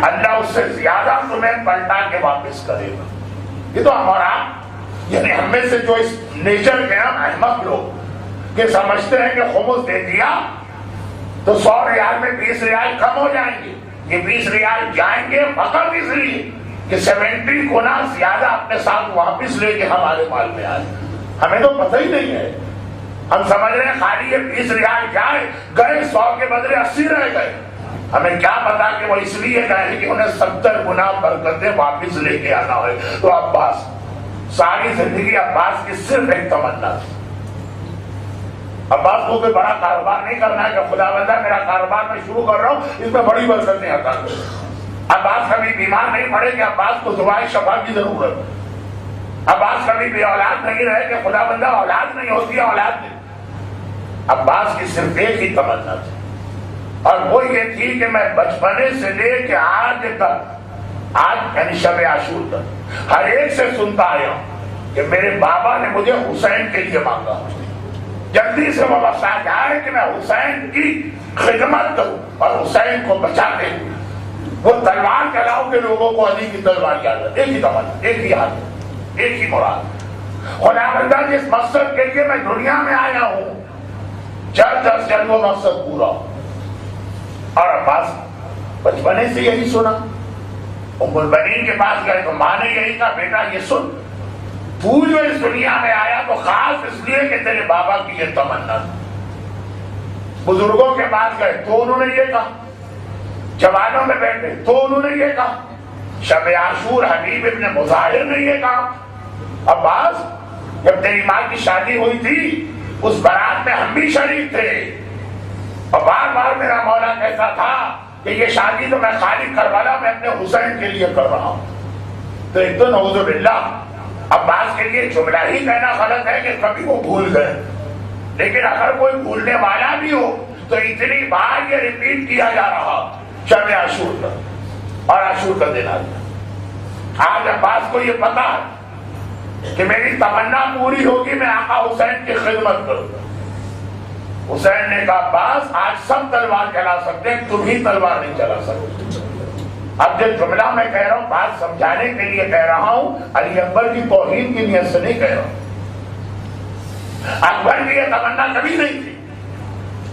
اللہ اس سے زیادہ تمہیں پلٹا کے واپس کرے گا. یہ تو ہمارا یعنی ہم میں سے جو اس نیچر کے ہم احمق لوگ کہ سمجھتے ہیں کہ خمس دے دیا تو 100 ریال میں 20 ریال کم ہو جائیں گے. یہ 20 ریال جائیں گے فقط اس لیے کہ 70 گنا زیادہ اپنے ساتھ واپس لے کے ہمارے مال میں آئے. ہمیں تو پتہ ہی نہیں ہے، ہم سمجھ رہے ہیں خالی یہ 20 ریال جائے گئے 100 کے بدلے 80 رہ گئے. ہمیں کیا پتا کہ وہ اس لیے گئے کہ انہیں 70 گنا برکتیں واپس لے کے آنا ہے. تو عباس ساری زندگی عباس کی صرف ایک تمنا تھی. عباس کو کوئی بڑا کاروبار نہیں کرنا ہے کہ خدا بندہ میرا کاروبار میں شروع کر رہا ہوں اس میں بڑی برکتیں عطا کرے. عباس کبھی بیمار نہیں پڑے کہ عباس کو دعائے شفا کی ضرورت ہے. عباس کبھی بے اولاد نہیں رہے کہ خدا بندہ اولاد نہیں ہوتی ہے اولاد نہیں. عباس کی صرف ایک ہی تمنا تھی اور وہ یہ تھی کہ میں بچپنے سے لے کے آج تک، آج یعنی شب عاشور تک ہر ایک سے سنتا آیا ہوں کہ میرے بابا نے مجھے حسین کے لیے مانگا، جلدی سے وہ وقت آ جائے کہ میں حسین کی خدمت کروں اور حسین کو بچاتے ہوں. وہ تلوار چلاؤ کہ لوگوں کو علی کی تلوار یاد ہے. ایک ہی تمنا، ایک ہی حال، ایک ہی مراد. خدا بندہ جس مقصد کے لیے میں دنیا میں آیا ہوں جلد از جلد وہ مقصد پورا ہو. اور عباس بچپنے سے یہی سنا. ام البنین کے پاس گئے تو ماں نے یہی کہا بیٹا یہ سن، تو جو اس دنیا میں آیا تو خاص اس لیے کہ تیرے بابا کی یہ تمنا تھی. بزرگوں کے پاس گئے تو انہوں نے یہ کہا، جوانوں میں بیٹھے تو انہوں نے یہ کہا، شب عاشور حبیب ابن مظاہر نے یہ کہا. عباس جب تیری ماں کی شادی ہوئی تھی اس بارات میں ہم بھی شریک تھے اور بار بار میرا مولا کہتا تھا کہ یہ شادی تو میں خالی کربلا میں اپنے حسین کے لیے کر رہا ہوں. تو ایک تو نعوذ باللہ عباس کے لیے جملہ ہی کہنا غلط ہے کہ کبھی وہ بھول گئے، لیکن اگر کوئی بھولنے والا بھی ہو تو اتنی بار یہ ریپیٹ کیا جا رہا شب عاشور کا اور عاشور کا دن آ گیا. آج عباس کو یہ پتا ہے کہ میری تمنا پوری ہوگی، میں آقا حسین کی خدمت کروں گا. حسین نے کہا عباس آج سب تلوار چلا سکتے ہیں، تم ہی تلوار نہیں چلا سکتے. اب جو جملہ میں کہہ رہا ہوں بات سمجھانے کے لیے کہہ رہا ہوں، علی اکبر کی توہین کی نیت سے نہیں کہہ رہا ہوں. اکبر کی یہ تمنا کبھی نہیں تھی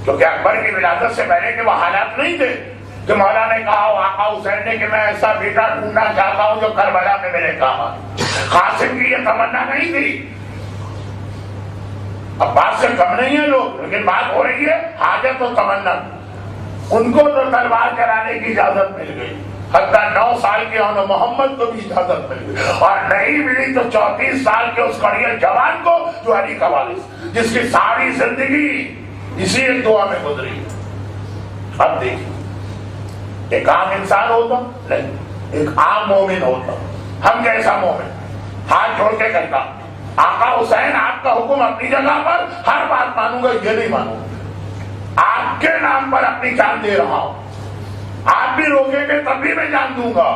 کیونکہ اکبر کی ولادت سے پہلے کے وہ حالات نہیں تھے کہ مولا نے کہا آقا حسین نے کہ میں ایسا بیٹا ڈھونڈنا چاہتا ہوں جو کربلا میں میرے کام آئے. قاسم کی یہ تمنا نہیں تھی. اب بات سے کم نہیں ہے لوگ، لیکن بات ہو رہی ہے حاجت و تمنا. ان کو تو تلوار چلانے کی اجازت مل گئی، حتیٰ 9 سال کے انہوں محمد کو بھی اجازت مل گئی، اور نہیں ملی تو 34 سال کے اس کڑیل جوان کو جو علی کا وارث، جس کی ساری زندگی اسی ایک دعا میں گزری. اب دیکھیں ایک عام انسان ہوتا نہیں، ایک عام مومن ہوتا. ہم کیسا مومن ہاتھ جوڑ کے کہتا آقا حسین آپ کا حکم اپنی جگہ پر، ہر بات مانوں گا، یہ نہیں مانوں گا. آپ کے نام پر اپنی جان دے رہا ہوں، آپ بھی روکیں گے تب بھی میں جان دوں گا.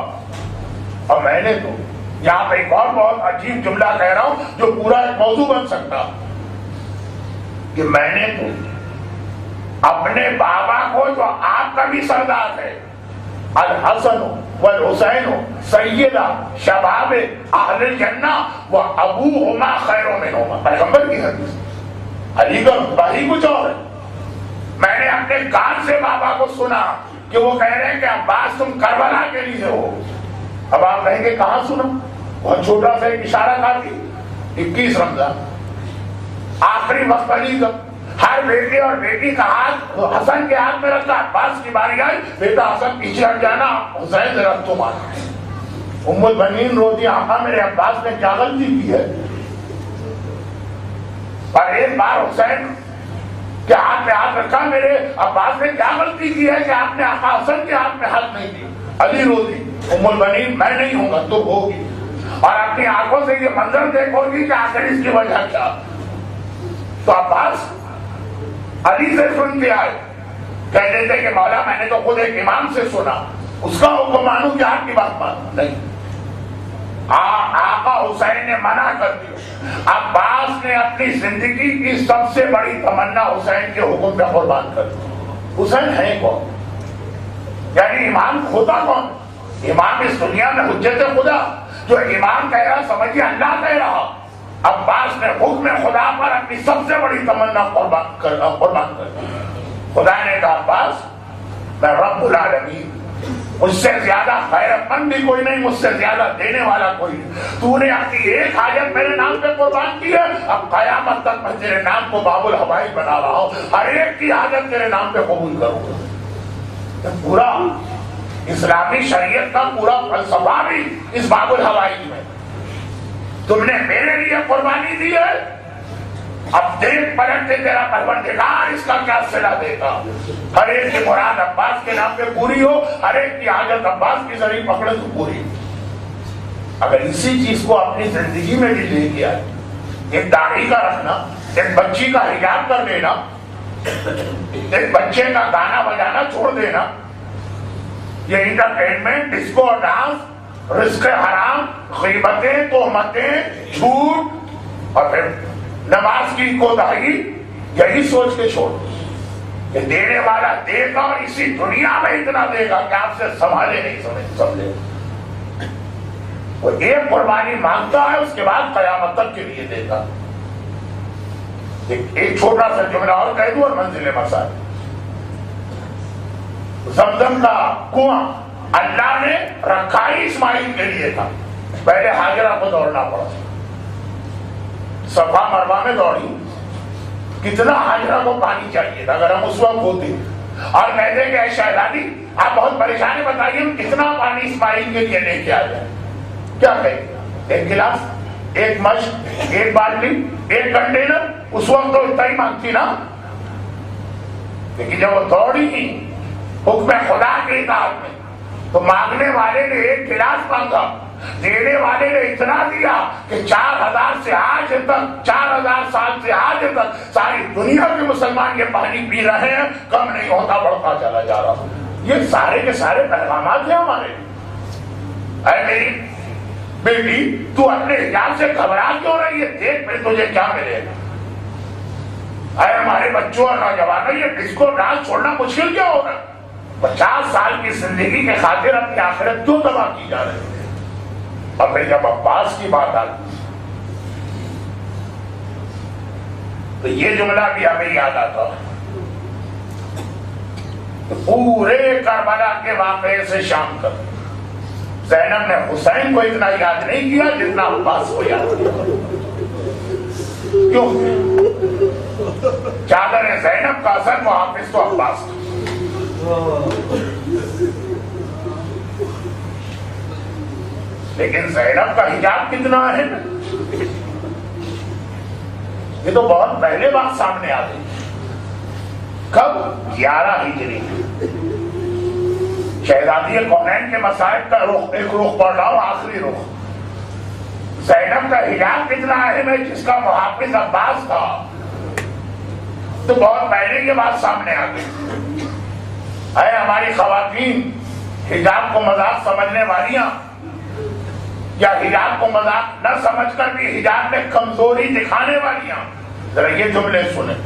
اور میں نے تو یہاں پہ ایک اور بہت عجیب جملہ کہہ رہا ہوں جو پورا ایک موضوع بن سکتا کہ میں نے تو اپنے بابا کو جو آپ کا بھی سردار ہے الحسن والحسین سیدہ شباب اہل الجنہ و ابوہما خیر منہما، پیغمبر کی حدیث۔ علی کا بھائی کچھ اور ہے۔ میں نے اپنے کان سے بابا کو سنا کہ وہ کہہ رہے ہیں کہ عباس تم کربلا کے لیے ہو۔ اب آپ کہیں گے کہاں سنا؟ بہت چھوٹا سا ایک اشارہ کافی، 21 رمضان آخری وقت علی کا، ہر بیٹے اور بیٹی کا ہاتھ حسن کے ہاتھ میں رکھا، عباس کی باری آئی، بیٹا حسن پیچھے ہٹ جانا، حسین ذرا تم آنا۔ ام البنین روتی آقا میرے عباس نے کیا غلطی کی ہے؟ اور ایک بار حسین کے ہاتھ میں ہاتھ رکھا، میرے عباس نے کیا غلطی کی ہے کہ آپ نے آقا حسن کے ہاتھ میں ہاتھ نہیں دی؟ علی روتی، ام البنین میں نہیں ہوں گا تم ہوگی، اور اپنی آنکھوں سے یہ منظر دیکھو گی کہ آخر اس کی وجہ کیا۔ تو عباس علی سے سن کے آئے، کہتے تھے کہ مولا میں نے تو خود ایک امام سے سنا، اس کا حکم مانوں کہ آپ کی بات مانوں؟ نہیں، آقا حسین نے منع کر دیا۔ عباس نے اپنی زندگی کی سب سے بڑی تمنا حسین کے حکم پہ قربان کر دی۔ حسین ہے کون؟ یعنی امام ہوتا کون؟ امام اس دنیا میں حجت خدا، جو امام کہہ رہا سمجھیے اللہ کہہ رہا۔ عباس نے حکم خدا پر اپنی سب سے بڑی تمنا قربان کر دی۔ خدا نے کہا عباس میں رب العالمین، مجھ سے زیادہ خیرت مند بھی کوئی نہیں، مجھ سے زیادہ دینے والا کوئی نہیں۔ تو نے اپنی ایک حاجت میرے نام پہ قربان کی ہے، اب قیامت تک میں تیرے نام کو باب الحوائج بنا رہا ہوں، ہر ایک کی حاجت تیرے نام پہ قبول کروں گا۔ پورا اسلامی شریعت کا پورا فلسفہ بھی اس باب الحوائج میں، تم نے میرے لیے قربانی دی ہے، اب دیکھ پلٹ کے تیرا پروردگار اس کا کیا صلہ دیتا۔ ہر ایک کی مراد عباس کے نام پہ پوری ہو، ہر ایک کی حاجت عباس کی ذریعے پکڑے تو پوری۔ اگر اسی چیز کو اپنی زندگی میں بھی لے گیا، ایک داڑھی کا رکھنا، ایک بچی کا حجاب کر دینا، ایک بچے کا گانا بجانا چھوڑ دینا، یہ انٹرٹینمنٹ، ڈسکو اور ڈانس، رزق حرام، غیبتیں، تہمتیں، جھوٹ، اور پھر نماز کی کوتاہی، یہی سوچ کے چھوڑ کہ دینے والا دے گا اور اسی دنیا میں اتنا دے گا کہ آپ سے سنبھالے نہیں سمجھے۔ وہ ایک قربانی مانگتا ہے، اس کے بعد قیامت تک کے لیے دیتا۔ ایک چھوٹا سا جملہ اور کہہ دوں اور منزل مسائل۔ زمزم کا کنواں اللہ نے رکھا ہی اسماعیل کے لیے تھا، پہلے ہاجرہ کو دوڑنا پڑا، صفا مروہ میں دوڑی، کتنا ہاجرہ کو پانی چاہیے تھا اگر ہم اس وقت ہوتے، اور کہتے کہ اے شہزادی آپ بہت پریشان ہیں، بتائیے ہم کتنا پانی اسماعیل کے لیے لے کے آ جائیں؟ کیا کہیں؟ ایک گلاس، ایک مشق، ایک بالٹی، ایک کنٹینر، اس وقت تو اتنا ہی مانگتی نا، لیکن جب وہ دوڑی ہی حکم خدا کے اطاعت میں، تو مانگنے والے نے ایک گلاس مانگا، دینے والے نے اتنا دیا کہ 4000 سے آج تک، 4000 سال سے آج تک ساری دنیا کے مسلمان یہ پانی پی رہے ہیں، کم نہیں ہوتا، بڑھتا چلا جا رہا۔ یہ سارے کے سارے پیغامات ہیں ہمارے۔ اے میری بیٹی تو اپنے حجاب سے گھبرا کیوں رہی ہے؟ دیکھ پھر تجھے کیا ملے گا۔ اے ہمارے بچوں اور نوجوانوں، یہ ڈسکو ڈانس چھوڑنا مشکل کیا ہوگا؟ 50 سال کی زندگی کے خاطر اپنی آخرت کیوں تباہ کی جا رہی ہے؟ اور پھر جب عباس کی بات آتی تو یہ جملہ بھی ہمیں یاد آتا، پورے کربلا کے واقعے سے شام تک زینب نے حسین کو اتنا یاد نہیں کیا جتنا عباس کو یاد کیا۔ کیوں؟ چادر زینب کا اثر محافظ تو عباس تھا۔ لیکن زینب کا حجاب کتنا ہے، یہ تو بہت پہلے بات سامنے آ گئی۔ کب؟ 11 ہجری۔ شہزادی کونین کے مسائل کا ایک رخ پڑھ رہا ہوں، آخری رخ۔ زینب کا حجاب کتنا اہم ہے جس کا محافظ عباس تھا، تو بہت پہلے یہ بات سامنے آ گئی۔ اے ہماری خواتین، حجاب کو مذاق سمجھنے والیاں، یا حجاب کو مذاق نہ سمجھ کر بھی حجاب میں کمزوری دکھانے والیاں، ذرا یہ جملے سنیں۔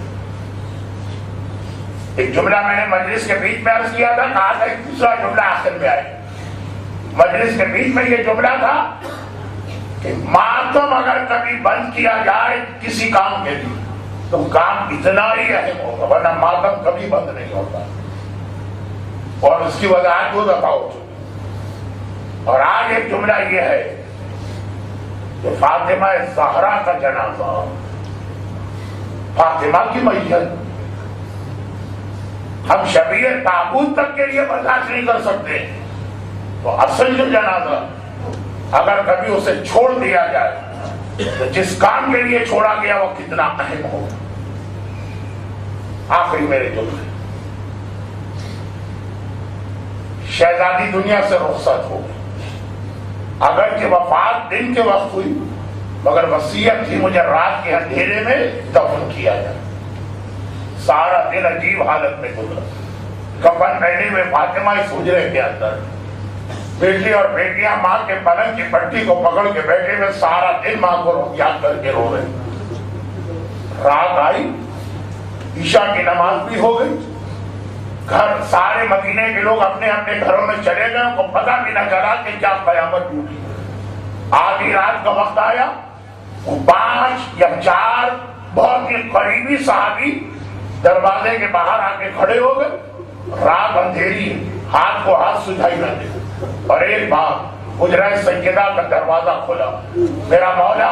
ایک جملہ میں نے مجلس کے بیچ میں عرض کیا تھا، کہا تھا ایک دوسرا جملہ آخر میں آئے. مجلس کے بیچ میں یہ جملہ تھا کہ ماتم اگر کبھی بند کیا جائے کسی کام کے لیے تو کام اتنا ہی اہم ہوگا، ورنہ ماتم کبھی بند نہیں ہوتا. اور اس کی وضاحت 2 دفعہ ہو چکی. اور آج ایک جملہ یہ ہے کہ فاطمہ زہرا کا جنازہ، فاطمہ کی میت ہم شبیہ تابوت تک کے لیے برداشت نہیں کر سکتے، تو اصل جو جنازہ اگر کبھی اسے چھوڑ دیا جائے تو جس کام کے لیے چھوڑا گیا وہ کتنا اہم ہوگا. آخری میرے جملے، شہزادی دنیا سے رخصت ہو گئی. اگرچہ وفات دن کے وقت ہوئی مگر وصیت تھی مجھے رات کے اندھیرے میں دفن کیا جائے. سارا دن عجیب حالت میں گزرا. کفن پہنے میں فاطمہ اس حجرے کے اندر، بیٹی اور بیٹیاں ماں کے پلنگ کی پٹی کو پکڑ کے بیٹھے ہوئے سارا دن ماں کو یاد کر کے رو رہے. رات آئی، عشاء کی نماز بھی ہو گئی. گھر سارے مدینے کے لوگ اپنے اپنے گھروں میں چلے گئے، ان کو پتہ بھی نہ چلا کہ کیا قیامت ٹوٹی. آدھی رات کا وقت آیا، 5 یا 4 بہت ہی قریبی صحابی دروازے کے باہر آ کے کھڑے ہو گئے. رات اندھیری، ہاتھ کو ہاتھ سجھائی نہ دے، اور ایک بار حجرہ سیدہ کا دروازہ کھلا. میرا مولا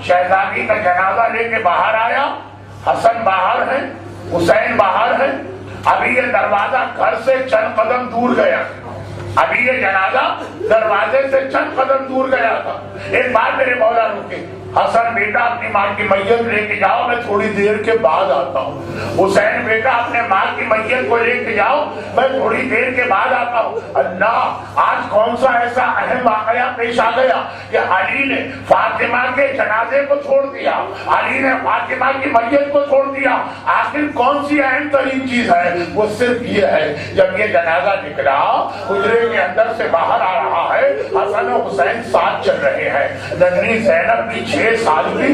شہزادی کا جنازہ لے کے باہر آیا. حسن باہر ہے، حسین باہر ہے. ابھی یہ دروازہ گھر سے چند قدم دور گیا، ابھی یہ جنازہ دروازے سے چند قدم دور گیا تھا. ایک بار میرے مولا رکے، حسن بیٹا اپنی ماں کی میت لے کے جاؤ، میں تھوڑی دیر کے بعد آتا ہوں. حسین بیٹا اپنے ماں کی میت کو لے کے جاؤ، میں تھوڑی دیر کے بعد آتا ہوں. اللہ، آج کون سا ایسا اہم واقعہ پیش آ گیا کہ علی نے فاطمہ کے جنازے کو چھوڑ دیا، علی نے فاطمہ کی میت کو چھوڑ دیا. آخر کون سی اہم ترین چیز ہے؟ وہ صرف یہ ہے، جب یہ جنازہ نکلا حجرے کے اندر سے باہر آ رہا ہے، حسن و حسین ساتھ چل رہے ہیں. ننھی زینب بھی 6 سال کی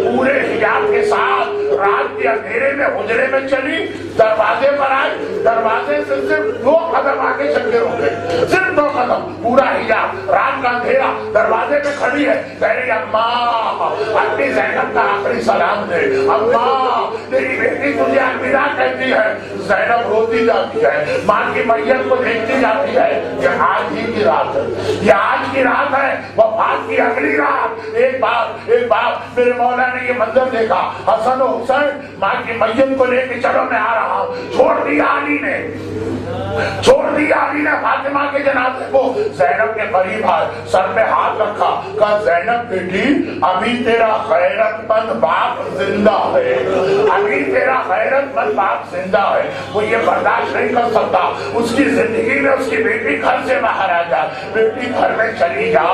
پورے حجاب کے ساتھ رات کے اندھیرے میں حجرے میں چلی، دروازے پر آئی، دروازے سے صرف 2 قدم آگے چل کے رک گئی، صرف 2 قدم. پورا حجاب، رات کا اندھیرا، دروازے پہ کھڑی ہے. کہہ رہی اماں اپنی زینب کا آخری سلام دے، اماں تیری بیٹی تجھے الوداع کہتی ہے. زینب روتی جاتی ہے، ماں کی میت کو دیکھتی جاتی ہے. یہ آج ہی کی رات ہے، یہ آج کی رات ہے، وفات کی اگلی رات. ایک بار میرے مولا نے یہ منظر دیکھا، حسن و حسین ماں کی میت کو لے کے چلو میں آ رہا ہوں. چھوڑ دیا علی نے فاطمہ کے جنازے کو. زینب کے قریب آئے، سر پہ ہاتھ رکھا، کہا زینب بیٹی ابھی تیرا غیرت مند باپ زندہ ہے، ابھی تیرا غیرت مند باپ زندہ ہے. وہ یہ برداشت نہیں کر سکتا اس کی زندگی میں اس کی بیٹی گھر سے باہر آ جائے. بیٹی گھر میں چلی جا.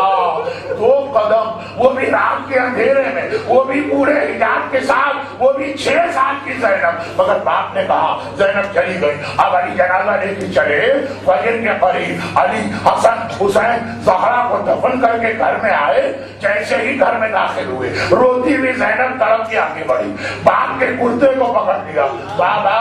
2 قدم، وہ بھی رات کے اندھیرے میں، وہ بھی پورے حجاب کے ساتھ، وہ بھی 6 سال کی زینب. مگر باپ نے کہا زینب چلی گئی. اب علی جنازہ لے کے چلے. فجر کے قریب علی حسن حسین زہرا کو دفن کر کے گھر میں آئے. جیسے ہی گھر میں داخل ہوئے، روتی ہوئی زینب طرف کی آگے بڑھی، باپ کے کرتے کو پکڑ لیا. بابا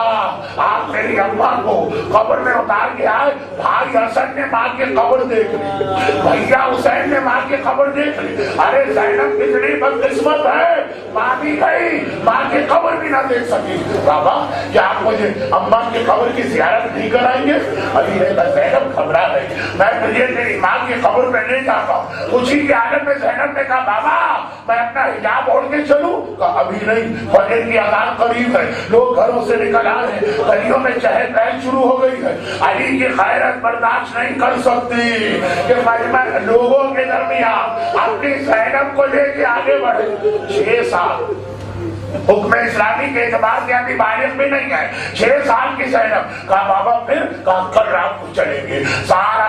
آپ میری اماں کو قبر میں اتار کے آئے. بھائی حسن نے ماں کی قبر دیکھ لی، بھیا حسین نے ماں کی قبر دیکھ لی. ارے زینب کتنی بدقسمت ہے، ماں بھی گئی، ماں کی قبر بھی نہ دیکھ سکی. بابا کیا آپ مجھے اماں کی قبر کی زیارت نہیں کرائیں گے؟ علی نے کہا زینب گھبرا گئی، میں تجھے تیری ماں کی قبر پہ نہیں جاتا ہوں. خوشی کی حالت میں زینب نے کہا بابا میں اپنا حجاب اوڑھ کے چلوں؟ کہا ابھی نہیں، فجر کی اذان قریب ہے، لوگ گھروں سے نکل آ رہے ہیں، گلیوں میں چہل پہل شروع ہو گئی ہے. علی کی غیرت برداشت نہیں کر سکتی کہ مجمع لوگوں کے درمیان اپنی زینب کو لے کے آگے بڑھے. 6 سال حکم اسلامی کے اعتبار سے ابھی بالغ بھی نہیں ہے. 6 سال کی زینب. کہا بابا پھر؟ کہا کل رات کو چلیں گے. سارا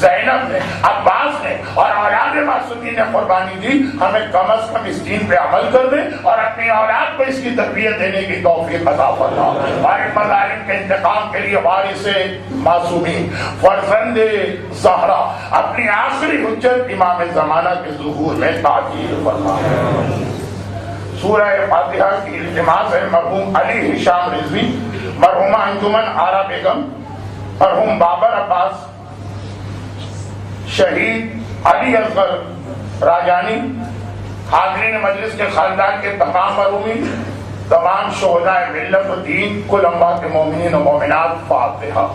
زینب نے، عباس نے اور اولاد معصومین نے قربانی دی، ہمیں کم از کم اس دین پہ عمل کرنے اور اپنی اولاد کو اس کی تربیت دینے کی توفیق عطا فرما۔ اور مظالم کے انتقام کے لیے وارث معصومین فرزند زہرا اپنی آخری حجت امام زمانہ کے ظہور میں تعجیل فرما۔ سورہ فاتحہ کی التماس ہے مرحوم علی ہشام رضوی، مرحومہ انجمن آرا بیگم، مرحوم بابر عباس، شہید علی اصغر راجانی، حاضرین مجلس کے خاندان کے تمام مرحومین، تمام شہداء ملت و دین، کل اموات مومنین و مومنات۔ فاتحہ۔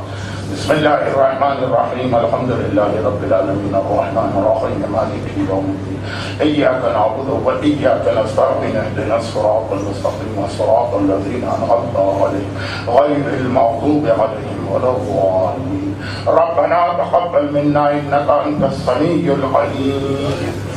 بسم اللہ الرحمن الرحیم، الحمدللہ رب العالمین الرحمن الرحیم مالک یوم الدین، ایاک نعبد و ایاک نستعین، اهدنا الصراط المستقیم صراط الذین انعمت علیہم غیر المغضوب علیہم ولا الضالین۔ ربنا تقبل منا انک انت السمیع العلیم۔